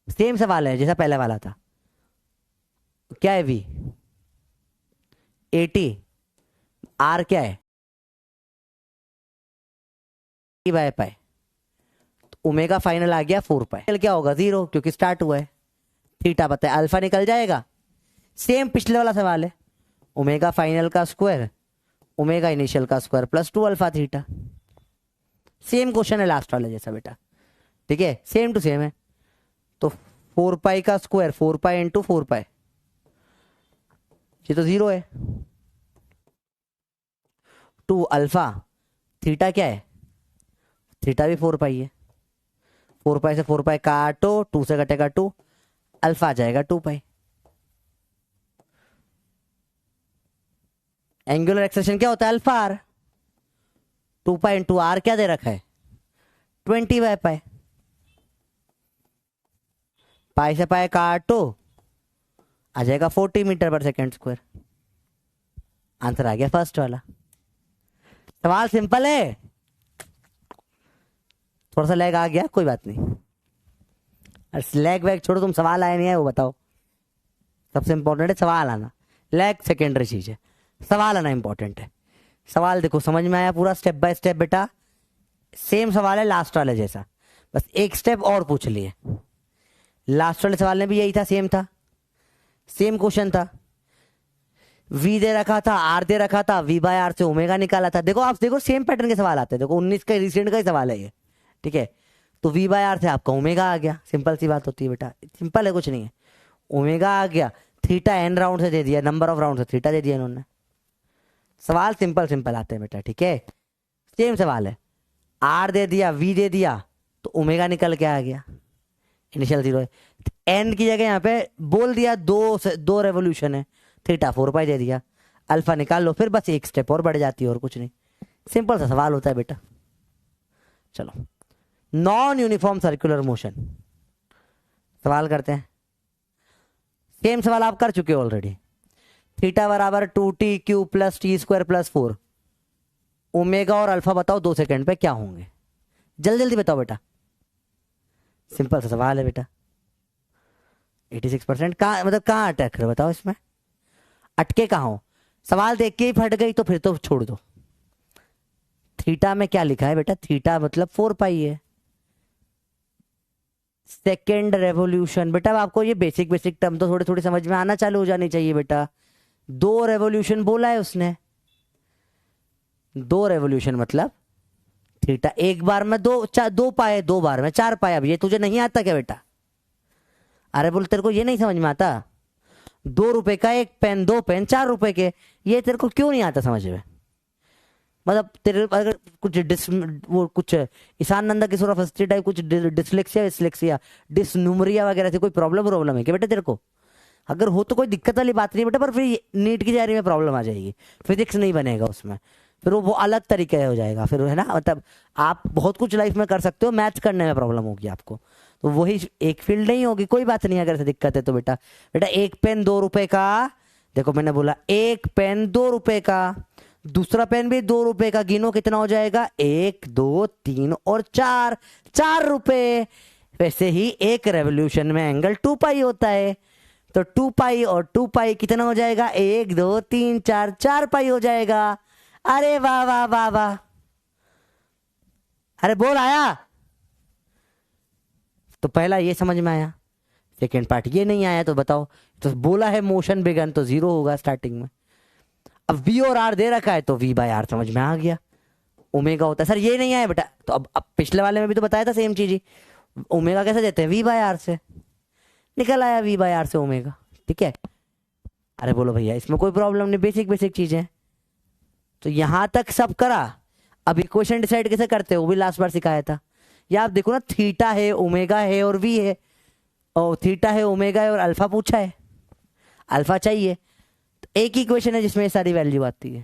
सेम सवाल है जैसा पहले वाला था, क्या है वी 80, आर क्या है बाय पाई, तो ओमेगा फाइनल आ गया 4 पाई, क्या होगा 0 क्योंकि स्टार्ट हुआ है, थीटा पता है, अल्फा निकल जाएगा, सेम पिछले वाला सवाल है, ओमेगा फाइनल का स्क्वायर ओमेगा इनिशियल का square plus 2 alpha theta, same question है लास्ट वाले जैसा बेटा, ठीक है, सेम टू सेम है। तो 4 पाई का स्क्वायर 4 पाई इंटू 4 पाई, ये तो 0 है, 2 अल्फा, थीटा क्या है, थीटा भी 4 पाई है, 4 पाई से 4 पाई काटो, 2 से कटेगा 2, अल्फा आ जाएगा 2 पाई। एंगुलर एक्सेलरेशन क्या होता है? Alpha r. 2 pi into r क्या दे रखा है? 20/पाई। पाई से पाई काटो, आ जाएगा 40 metre per second square. Answer आ गया फर्स्ट वाला। सवाल सिंपल है, थोड़ा सा लैग आ गया, कोई बात नहीं। लैग वैग छोड़ो, तुम सवाल आया नहीं है वो बताओ। सबसे इंपॉर्टेंट है सवाल आना, लैग सेकेंडरी चीज है, सवाल आना इंपॉर्टेंट है। सवाल देखो समझ में आया पूरा स्टेप बाय स्टेप बेटा? सेम सवाल है लास्ट वाले जैसा, बस एक स्टेप और पूछ लिए। लास्ट वाले सवाल में भी यही था, सेम था, सेम क्वेश्चन था। V दे रखा था, R दे रखा था, V/R से ओमेगा निकाला था। देखो आप देखो सेम पैटर्न के सवाल आते हैं। देखो 19 का रिसेंट का ही सवाल है ये, ठीक है। तो V/R से आपका ओमेगा आ गया, सिंपल सी बात होती है बेटा, सिंपल है, कुछ नहीं है। ओमेगा आ गया, थीटा n राउंड से दे दिया, नंबर ऑफ राउंड से थीटा दे दिया इन्होंने। सवाल सिंपल सिंपल आते हैं बेटा, ठीक है। सेम सवाल है, R दे दिया, V दे दिया, तो ओमेगा निकल के आ गया, इनिशियल 0 है। n की जगह यहाँ पे बोल दिया 2 रेवोल्यूशन है, थीटा 4 पाई दे दिया, अल्फा निकाल लो, फिर बस एक स्टेप और बढ़ जाती है और कुछ नहीं। सिंपल सा सवाल होता है बेटा। चलो, नॉन यूनिफॉर्म सर्कुलर मोशन सवाल करते हैं। सेम सवाल आप कर चुके हो ऑलरेडी। थीटा बराबर 2t³ plus t² plus 4, omega और अल्फा बताओ 2 सेकंड पे क्या होंगे? जल्दी जल्दी बताओ बेटा, सिंपल सा सवाल है बेटा। 86% कहाँ, मतलब कहाँ अटक रहे बताओ इसमें, अटके कहाँ हो? सवाल देख के ही फट गई तो फिर तो छोड़ दो। थीटा में क्या लिखा है बेटा? थीटा मतलब 4 पाई है। सेकेंड रेवोल्यूशन बेटा, आपको ये बेसिक बेसिक टर्म तो थोड़ी थोड़ी समझ में आना चालू हो जानी चाहिए बेटा। 2 रेवोल्यूशन बोला है उसने, 2 रेवोल्यूशन मतलब थीटा एक बार में 2 पाए, 2 बार में 4 पाए। अब ये तुझे नहीं आता क्या बेटा? अरे बोल, तेरे को ये नहीं समझ में आता? 2 रुपए का एक पेन, 2 पेन 4 रुपए के, ये तेरे को क्यों नहीं आता समझ में? मतलब तेरे अगर कुछ ईशान नंदा किशोर अवस्थी टाइप कुछ डिसलेक्सिया डिसन्यूमरिया वगैरह से कोई प्रॉब्लम है क्या बेटा तेरे को? अगर हो तो कोई दिक्कत वाली बात नहीं बेटा, पर फिर नीट की तैयारी में प्रॉब्लम आ जाएगी, फिजिक्स नहीं बनेगा उसमें, फिर वो अलग तरीके हो जाएगा फिर, है ना। मतलब आप बहुत कुछ लाइफ में कर सकते हो, मैथ्स करने में प्रॉब्लम होगी आपको, तो वही एक फील्ड नहीं होगी। कोई बात नहीं, अगर ऐसे दिक्कत है तो बेटा एक पेन 2 रुपए का, देखो मैंने बोला एक पेन 2 रुपए का, दूसरा पेन भी 2 रुपए का, गिनो कितना हो जाएगा? 1 2 3 और 4 रुपए। वैसे ही एक रेवोल्यूशन में एंगल 2 पाई होता है, तो 2 पाई और 2 पाई कितना हो जाएगा? 1 2 3 4 पाई हो जाएगा। अरे वाह वाह वाह वाह, अरे बोल आया? तो पहला ये समझ में आया, सेकेंड पार्ट ये नहीं आया तो बताओ। तो बोला है मोशन बिगन, तो 0 होगा स्टार्टिंग में। अब V और R दे रखा है तो V/R समझ में आ गया, ओमेगा होता है। सर ये नहीं आया बेटा, तो अब पिछले वाले में भी तो बताया था सेम चीज ही, ओमेगा कैसे देते हैं? V/R से, निकल आया V/R से ओमेगा, ठीक है। अरे बोलो भैया इसमें कोई प्रॉब्लम नहीं, बेसिक बेसिक चीज है। तो यहां तक सब करा, अब इक्वेशन डिसाइड कैसे करते हो वो भी लास्ट बार सिखाया था। या आप देखो ना, थीटा है, ओमेगा है और V है, और थीटा है, ओमेगा है और अल्फा पूछा है, अल्फा चाहिए। तो एक ही इक्वेशन है जिसमें ये सारी वैल्यू आती है,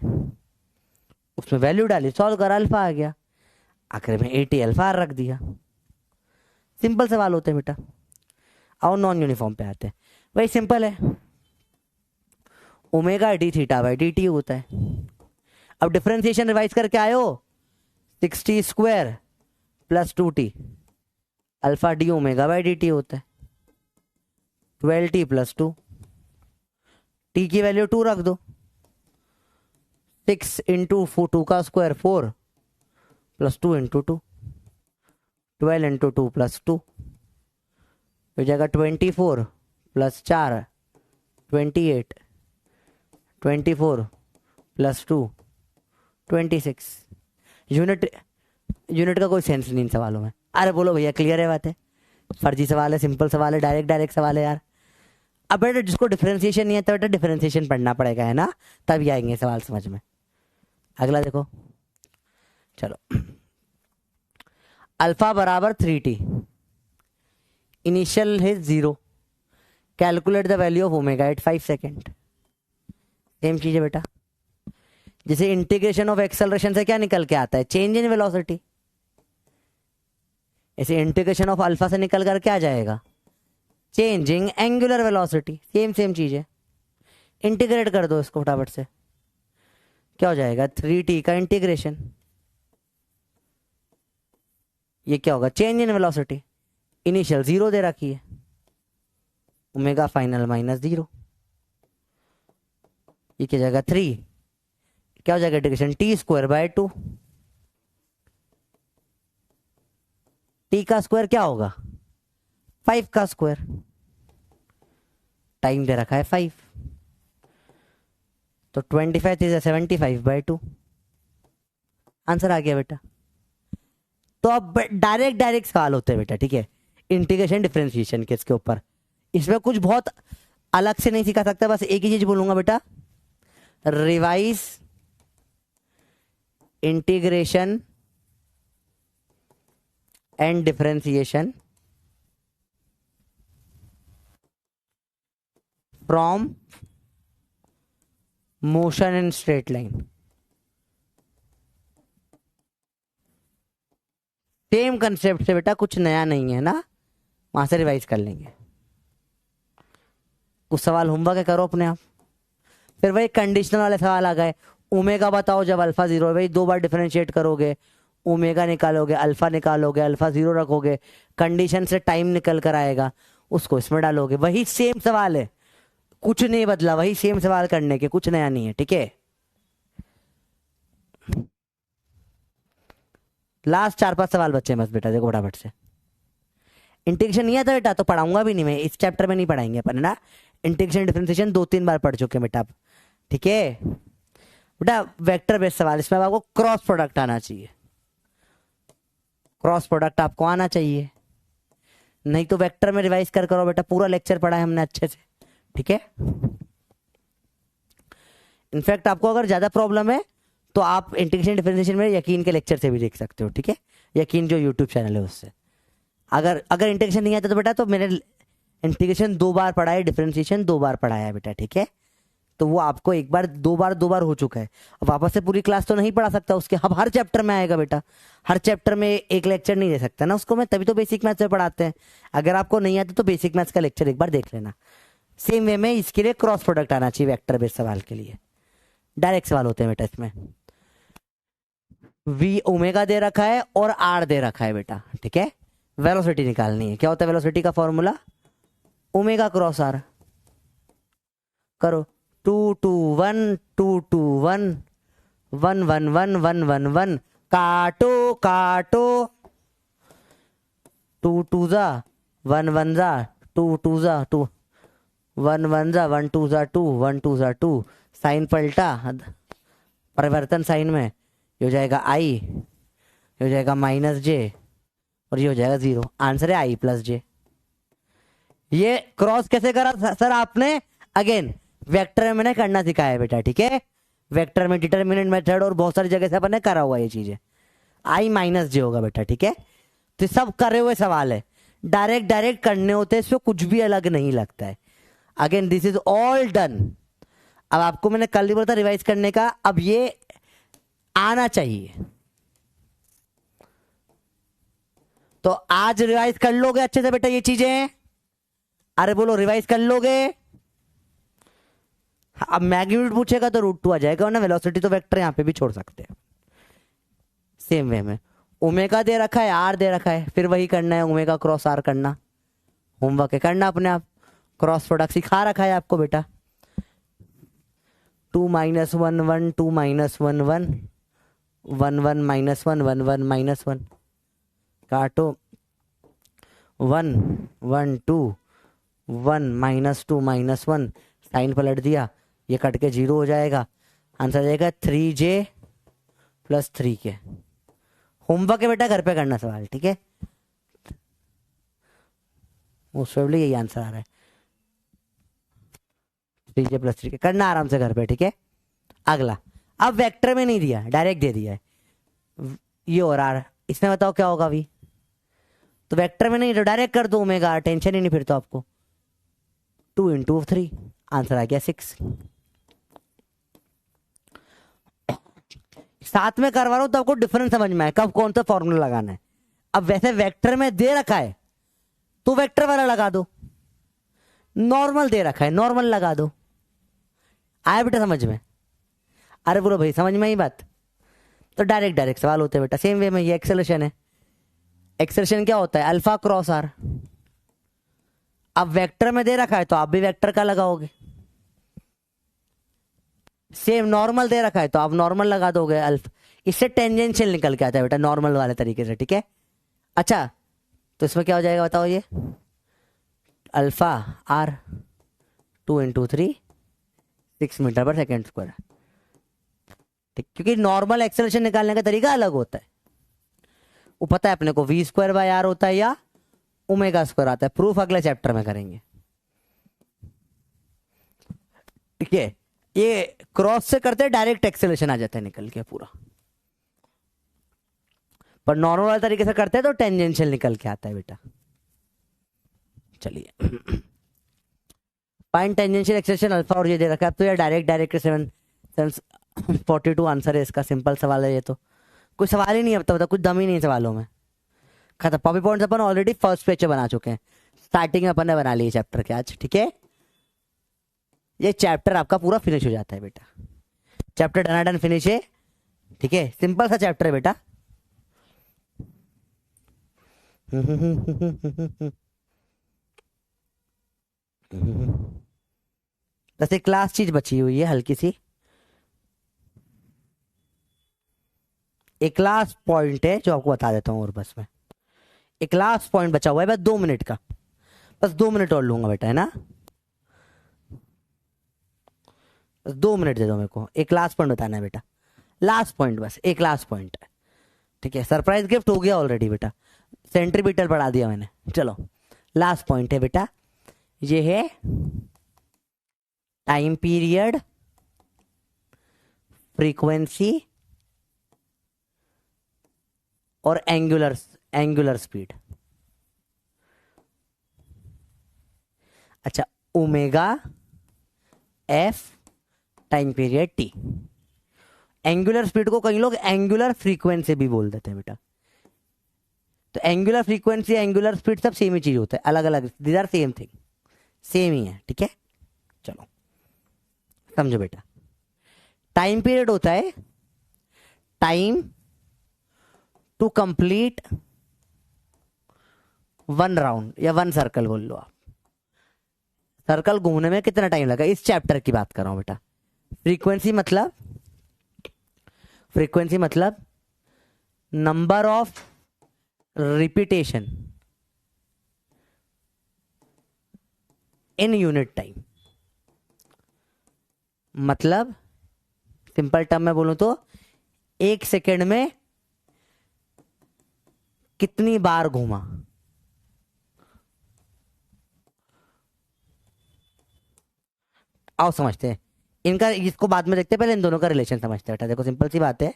उसमें वैल्यू डाली, सॉल्व करा, अल्फा आ गया, आखिर में 80 अल्फा रख दिया। सिंपल सवाल होते हैं बेटा। और नॉन यूनिफॉर्म पे आते हैं, वही सिंपल है, omega D theta by D T होता है। अब डिफरेंशिएशन रिवाइज करके आयो, 60² plus 2t alpha D omega by D T होता है, 12t प्लस 2, t की वैल्यू 2 रख दो, 6 इंटू 2 का square 4 plus 2 into 2, 12 into 2 plus 2 हो जाएगा 24 प्लस 4 28, 24 प्लस 2 26। यूनिट का कोई सेंस नहीं इन सवालों में। अरे बोलो भैया क्लियर है बात है, फर्जी सवाल है, सिंपल सवाल है, डायरेक्ट सवाल है यार। अब बेटा जिसको डिफरेंशिएशन नहीं है तो बेटा डिफरेंशिएशन पढ़ना पड़ेगा, है ना, तभी आएंगे सवाल समझ में। अगला देखो, चलो, अल्फा बराबर 3t, इनिशियल है 0, calculate the value of omega eight 5 second. Same चीज है बेटा, जैसे इंटीग्रेशन ऑफ एक्सेलरेशन से क्या निकल के आता है, चेंज इन वेलोसिटी। ऐसे इंटीग्रेशन ऑफ अल्फा से निकल कर क्या जाएगा, changing angular velocity. Same same चीज है, इंटीग्रेट कर दो इसको फटाफट से, क्या हो जाएगा 3t का इंटीग्रेशन, ये क्या होगा, चेंज इन वेलोसिटी। इनिशियल 0 दे रखी है, ओमेगा फाइनल -0, ये क्या जाएगा 3, क्या हो जाएगा इंटीग्रेशन t²/2। t का स्क्वायर क्या होगा 5 का स्क्वायर, टाइम दे रखा है 5, तो 25 इज 75/2, आंसर आ गया बेटा। तो अब डायरेक्ट सवाल होते हैं बेटा, ठीक है, इंटीग्रेशन डिफरेंशिएशन के इसके ऊपर। इसमें कुछ बहुत अलग से नहीं सिखा सकता, बस एक ही चीज बोलूंगा बेटा, revise integration and differentiation from motion in straight line. Same concept से बेटा, कुछ नया नहीं है ना, वहां से रिवाइज कर लेंगे। कुछ सवाल होमवर्क करो अपने आप। फिर वही कंडीशनल वाले सवाल आ गए, ओमेगा बताओ जब अल्फा 0 है, भाई 2 बार डिफरेंशिएट करोगे, ओमेगा निकालोगे, अल्फा निकालोगे, अल्फा 0 रखोगे, कंडीशन से टाइम निकल कर आएगा, उसको इसमें डालोगे। वही सेम सवाल है, कुछ नहीं बदला, वही सेम सवाल करने के, कुछ नया नहीं है, ठीक है। लास्ट 4-5 सवाल बच्चे हैं बस बेटा, देखो फटाफट से। इंटीग्रेशन नहीं आता बेटा तो पढ़ाऊंगा भी नहीं मैं, इस चैप्टर में नहीं पढ़ाएंगे अपन ना। इंटीग्रेशन डिफरेंशिएशन 2-3 बार पढ़ चुके हैं बेटा आप, ठीक है बेटा। वेक्टर बेस्ड सवाल, इसमें आपको क्रॉस प्रोडक्ट आना चाहिए, क्रॉस प्रोडक्ट आपको आना चाहिए, नहीं तो वेक्टर में रिवाइज कर करो बेटा, पूरा लेक्चर पढ़ा है हमने अच्छे से, ठीक है। इनफैक्ट आपको अगर ज्यादा प्रॉब्लम है तो आप इंटीग्रेशन डिफरेंशिएशन में यकीन के लेक्चर से भी देख सकते हो, ठीक है, यकीन जो यूट्यूब चैनल है उससे। अगर इंटीग्रेशन नहीं आता तो बेटा, तो मैंने इंटीग्रेशन 2 बार पढ़ा है, डिफरेंशिएशन 2 बार पढ़ाया है बेटा, ठीक है। तो वो आपको 1 बार 2 बार हो चुका है, अब वापस से पूरी क्लास तो नहीं पढ़ा सकता उसके, अब हर चैप्टर में आएगा बेटा, हर चैप्टर में एक लेक्चर नहीं दे सकता ना उसको मैं, तभी तो बेसिक मैथ्स में पढ़ाते हैं। अगर आपको नहीं आता तो बेसिक मैथ्स का लेक्चर एक बार देख लेना। सेम वे में इसके लिए क्रॉस प्रोडक्ट आना चाहिए वेक्टर बेस्ड सवाल के लिए, डायरेक्ट सवाल होते हैं बेटा इसमें। वी ओमेगा दे रखा है और आर दे रखा है बेटा, ठीक है। वेलोसिटी निकालनी है, क्या होता है वेलोसिटी का फॉर्मूला, ओमेगा क्रॉस आर। करो 2 2 1 2 2 1 1 1 1 1 1 1, काटो काटो, 2 2 जा 1 1 जा 2 2 जा 2 1 1 जा 1 2 जा 2 1 2 जा 2, साइन पलटा, परिवर्तन साइन में, ये हो जाएगा आई, ये हो जाएगा -j और ये हो जाएगा 0, आंसर है i + j। ये क्रॉस कैसे करा सर आपने, अगेन वेक्टर में मैंने करना सिखाया है बेटा, ठीक है। वेक्टर में डिटरमिनेंट मेथड और बहुत सारी जगह से अपन ने करा हुआ ये चीजें, i - j होगा बेटा, ठीक है। तो सब करे हुए सवाल है, डायरेक्ट करने होते हैं, इसमें कुछ भी अलग नहीं लगता है। Again this is all done. अब आपको मैंने कल ही बोला था रिवाइज करने का, अब ये आना चाहिए, तो आज रिवाइज कर लोगे अच्छे से बेटा ये चीजें, अरे बोलो रिवाइज कर लोगे। अब मैग्नीट्यूड पूछेगा तो √2 आ जाएगा, वरना वेलोसिटी तो वेक्टर यहां पे भी छोड़ सकते हैं। सेम वे में ओमेगा दे रखा है, आर दे रखा है, फिर वही करना है, ओमेगा क्रॉस आर करना, होमवर्क है करना अपने आप, क्रॉस प्रोडक्ट सिखा रखा है आपको बेटा। 2 - 1 1 2 - 1 1 1 1 -1 1 1 -1, काटो 1 1 2 1 -2 -1, साइन पलट दिया, ये कट के 0 हो जाएगा, आंसर आ जाएगा 3j + 3k। होमवर्क है बेटा, घर पे करना सवाल, ठीक है। मोस्ट प्रोबेबली यही आंसर आ रहा है, 3j + 3k करना आराम से घर पे, ठीक है। अगला, अब वेक्टर में नहीं दिया, डायरेक्ट दे दिया है, ये और आर, इसमें बताओ क्या होगा अभी, तो वेक्टर में नहीं तो डायरेक्ट कर दो ओमेगा, टेंशन ही नहीं फिर तो आपको। 2 × 3, आंसर आ गया 6। साथ में करवा रहा हूं तो आपको डिफरेंस समझ में आए कब कौन सा फॉर्मूला लगाना है। अब वैसे वेक्टर में दे रखा है तो वेक्टर वाला लगा दो, नॉर्मल दे रखा है नॉर्मल लगा दो। आया बेटा समझ में? अरे बोलो भाई समझ में ही बात। तो डायरेक्ट डायरेक्ट सवाल होते हैं बेटा। सेम वे में ये एक्सेलरेशन है। एक्सेलरेशन क्या होता है? Alpha cross r. अब वेक्टर में दे रखा है तो आप भी वेक्टर का लगाओगे। सेम नॉर्मल दे रखा है तो आप नॉर्मल लगा दोगे अल्फा। इससे टेंजेंशियल निकल के आता है बेटा नॉर्मल वाले तरीके से, ठीक है। अच्छा तो इसमें क्या हो जाएगा बताओ? ये alpha r 2 × 3 6 metre per second square, ठीक। क्योंकि नॉर्मल एक्सेलरेशन निकालने का तरीका अलग होता है। वो पता है अपने को v²/r होता है या ω² आता है। प्रूफ अगले चैप्टर में करेंगे, ठीक है। ये क्रॉस से करते हैं डायरेक्ट एक्सेलरेशन आ जाता है निकल के पूरा, पर नॉर्मल वाले तरीके से करते हैं तो टेंजेंशियल निकल के आता है बेटा। चलिए फाइंड टेंजेंशियल एक्सेलरेशन अल्फा, और ये दे रखा है। अब तो यार डायरेक्ट डायरेक्ट 742 आंसर है इसका। सिंपल सवाल है ये तो, कोई सवाल ही नहीं है। बता कुछ दम ही नहीं सवालों में। खत्म। पॉपी पॉइंट्स अपन ऑलरेडी फर्स्ट पेज पे बना चुके हैं, स्टार्टिंग में अपन ने बना लिए चैप्टर के आज, ठीक है। ये चैप्टर आपका पूरा फिनिश हो जाता है बेटा। चैप्टर डनाडन फिनिश है, ठीक है। सिंपल सा चैप्टर है बेटा। बस एक क्लास चीज बची हुई है हल्की सी। एक लास्ट पॉइंट है जो आपको बता देता हूँ, और बस मैं एक लास्ट पॉइंट बचा हुआ है बस 2 मिनट का। बस 2 मिनट और लूंगा बेटा, है ना। बस 2 मिनट दे दो मेरे को। एक लास्ट पॉइंट बताना है बेटा, लास्ट पॉइंट, बस एक लास्ट पॉइंट है, ठीक है। सरप्राइज गिफ्ट हो गया ऑलरेडी बेटा, सेंट्रीपिटल पढ़ा दिया मैंने। चलो लास्ट पॉइंट है बेटा, ये है टाइम पीरियड, फ्रीक्वेंसी और एंगुलर स्पीड। अच्छा, omega F time period T. Angular speed को कई लोग एंगुलर फ्रीक्वेंसी भी बोल देते हैं बेटा। तो एंगुलर फ्रीक्वेंसी एंगुलर स्पीड सब सेम ही चीज होता है, अलग अलग, these are same thing, same ही है, ठीक है। चलो समझो बेटा, टाइम पीरियड होता है टाइम टू कंप्लीट 1 राउंड या 1 सर्कल बोल लो आप। सर्कल घूमने में कितना टाइम लगा, इस चैप्टर की बात कर रहा हूं बेटा। फ्रीक्वेंसी मतलब number of repetition in unit time. मतलब सिंपल टर्म में बोलूं तो 1 सेकेंड में कितनी बार घूमा। आओ समझते हैं इनका, इसको बाद में देखते हैं, पहले इन दोनों का रिलेशन समझते हैं बेटा। देखो सिंपल सी बात है,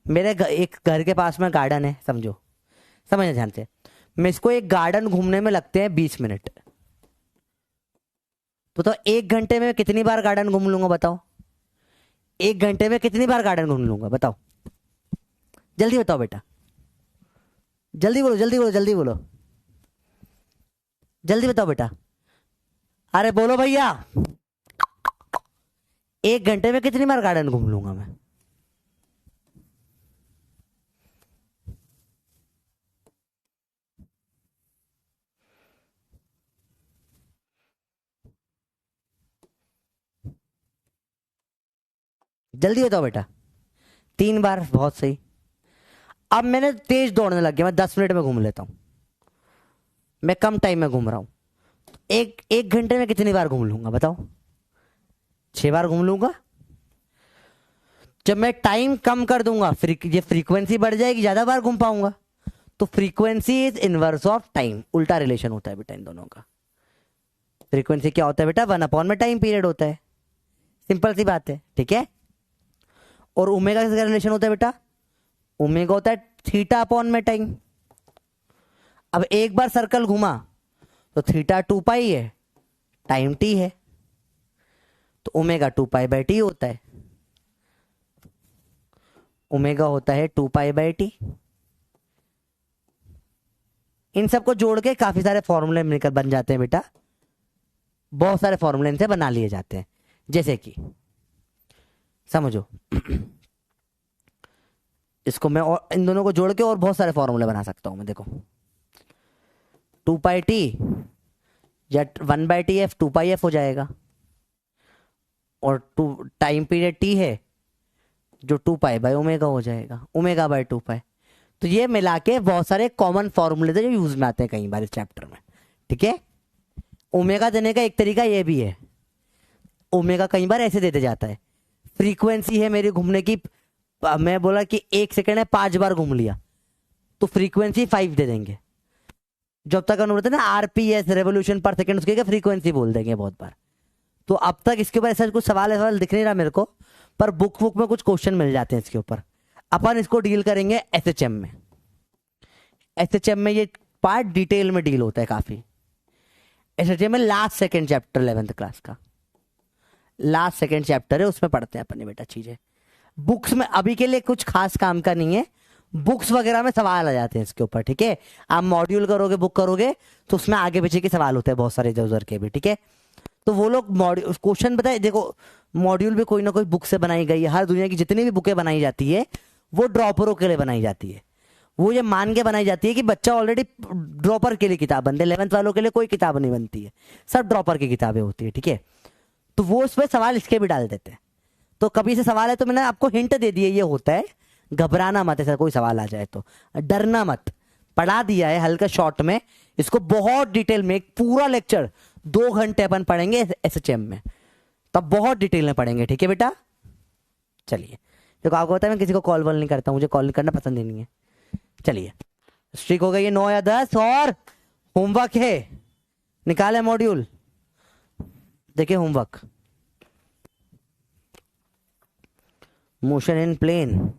मेरे एक घर के पास में गार्डन है, समझो, समझना ध्यान से। मैं इसको एक गार्डन घूमने में लगते हैं 20 मिनट। तो 1 घंटे में कितनी बार गार्डन घूम लूंगा बताओ? 1 घंटे में कितनी बार गार्डन घूम लूंगा बताओ? जल्दी बताओ बेटा, जल्दी बोलो जल्दी बोलो जल्दी बोलो, जल्दी बताओ बेटा। अरे बोलो भैया, 1 घंटे में कितनी बार गार्डन घूम लूंगा मैं? जल्दी बताओ बेटा। 3 बार, बहुत सही। अब मैंने तेज दौड़ने लग गया, मैं 10 मिनट में घूम लेता हूं, मैं कम टाइम में घूम रहा हूं। एक घंटे में कितनी बार घूम लूंगा बताओ? 6 बार घूम लूंगा। जब मैं टाइम कम कर दूंगा ये फ्रीक्वेंसी बढ़ जाएगी, ज्यादा बार घूम पाऊंगा। तो frequency is inverse of time, उल्टा रिलेशन होता है बेटा इन दोनों का। फ्रीक्वेंसी क्या होता है बेटा? 1 में टाइम पीरियड होता है, सिंपल सी बात है, ठीक है। और ओमेगा का रिलेशन होता है बेटा? ओमेगा होता है थीटा अपॉन में टाइम। अब एक बार सर्कल घुमा तो थीटा 2π है, टाइम t है, तो ओमेगा 2π/t होता है। ओमेगा होता है 2 पाई/t। इन सबको जोड़ के काफी सारे फॉर्मूले मिलकर बन जाते हैं बेटा, बहुत सारे फॉर्मूले इनसे बना लिए जाते हैं। जैसे कि समझो इसको मैं और इन दोनों को जोड़ के और बहुत सारे फॉर्मूले बना सकता हूं मैं। देखो 2 पाई टी या 1/TF 2 पाई f हो जाएगा, और टू टाइम पीरियड टी है जो 2 पाई/ओमेगा हो जाएगा, ओमेगा/2 पाई। तो ये मिला के बहुत सारे कॉमन फॉर्मूले जो यूज में आते हैं कई बार इस चैप्टर में। ठीक है, ओमेगा देने का एक तरीका ये भी है, ओमेगा कई बार ऐसे देते जाता है, फ्रीक्वेंसी है मेरी घूमने की, मैं बोला कि 1 सेकंड है 5 बार घूम लिया तो फ्रीक्वेंसी 5 दे देंगे। जब तक हम बोलते हैं ना आरपीएस, रेवोल्यूशन पर सेकंड, उसके फ्रीक्वेंसी बोल देंगे बहुत बार। तो अब तक इसके ऊपर ऐसा कुछ सवाल दिख नहीं रहा मेरे को, पर बुक में कुछ क्वेश्चन मिल जाते हैं इसके ऊपर। अपन इसको डील करेंगे एसएचएम में। एसएचएम में ये पार्ट डिटेल में डील होता है काफी। एसएचएम में last second chapter 11th class का लास्ट सेकंड चैप्टर है, उसमें पढ़ते हैं अपन बेटा चीजें। बुक्स में अभी के लिए कुछ खास काम का नहीं है, बुक्स वगैरह में सवाल आ जाते हैं इसके ऊपर। ठीक है, आप मॉड्यूल करोगे, बुक करोगे तो उसमें आगे पीछे के सवाल होते हैं बहुत सारे इधर उधर के भी। ठीक है, तो वो लोग मॉड्यूल क्वेश्चन बताए। देखो मॉड्यूल भी कोई ना कोई बुक से बनाई गई है, हर दुनिया की जितनी भी बुकें बनाई जाती है वो ड्रॉपरों के लिए बनाई जाती है। वो ये मान के बनाई जाती है कि बच्चा ऑलरेडी ड्रॉपर के लिए किताब बनते हैं, 11th वालों के लिए कोई किताब नहीं बनती है, सब ड्रॉपर की किताबें होती है। ठीक है, तो वो उस पर सवाल इसके भी डाल देते हैं। तो कभी से सवाल है तो मैंने आपको हिंट दे दिया, ये होता है, घबराना मत ऐसा कोई सवाल आ जाए तो, डरना मत, पढ़ा दिया है हल्का शॉर्ट में। इसको बहुत डिटेल में एक पूरा लेक्चर 2 घंटे अपन पढ़ेंगे एसएचएम में, तब बहुत डिटेल में पढ़ेंगे। ठीक है बेटा, चलिए। देखो आपको पता है मैं किसी को कॉल वॉल नहीं करता, मुझे कॉल करना पसंद ही नहीं है। चलिए, स्ट्रिक हो गई है 9 या 10, और होमवर्क है, निकाले मॉड्यूल। देखिए होमवर्क, मोशन इन प्लेन,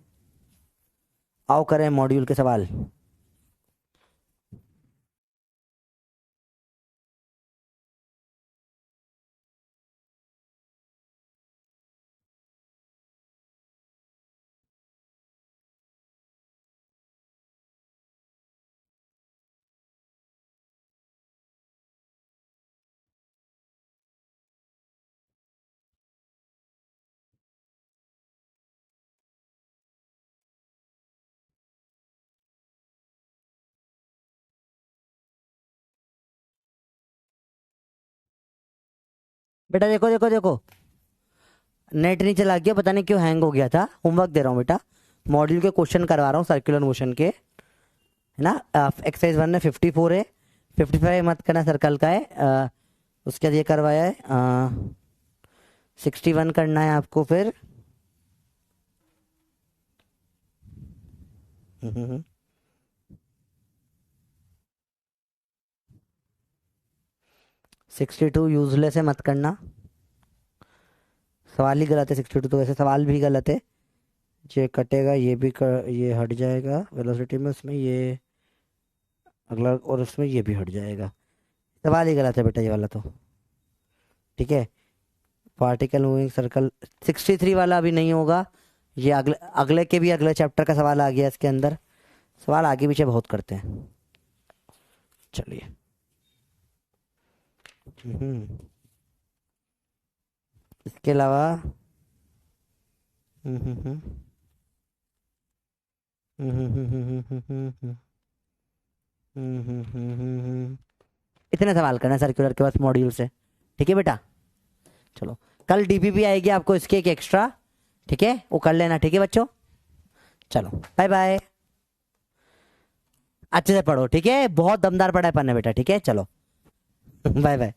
आओ करें मॉड्यूल के सवाल। बेटा देखो देखो देखो, नेट नहीं चला गया, पता नहीं क्यों हैंग हो गया था। होमवर्क दे रहा हूँ बेटा, मॉड्यूल के क्वेश्चन करवा रहा हूँ सर्कुलर मोशन के, है ना। एक्सरसाइज 1 में 54 है, 55 मत करना, सर्कल का है। उसके बाद ये करवाया है 61 करना है आपको। फिर 62 यूजलेस है, मत करना, सवाल ही गलत है। 62 तो वैसे सवाल भी गलत है। ये कटेगा, ये भी ये हट जाएगा वेलोसिटी में, उसमें ये अगला, और उसमें ये भी हट जाएगा। सवाल ही गलत है बेटा ये वाला तो। ठीक है, पार्टिकल मूविंग सर्कल 63 वाला अभी नहीं होगा, ये अगले अगले के भी अगले चैप्टर का सवाल आ गया इसके अंदर। सवाल आगे पीछे बहुत करते हैं। चलिए, इसके अलावा इतने सवाल करना सर्कुलर के बाद मॉड्यूल से। ठीक है बेटा, चलो कल डीपीपी आएगी आपको इसके एक एक्स्ट्रा। ठीक है, वो कर लेना। ठीक है बच्चों, चलो बाय बाय, अच्छे से पढ़ो। ठीक है, बहुत दमदार पढ़ाई पढ़ना बेटा। ठीक है, चलो बाय बाय।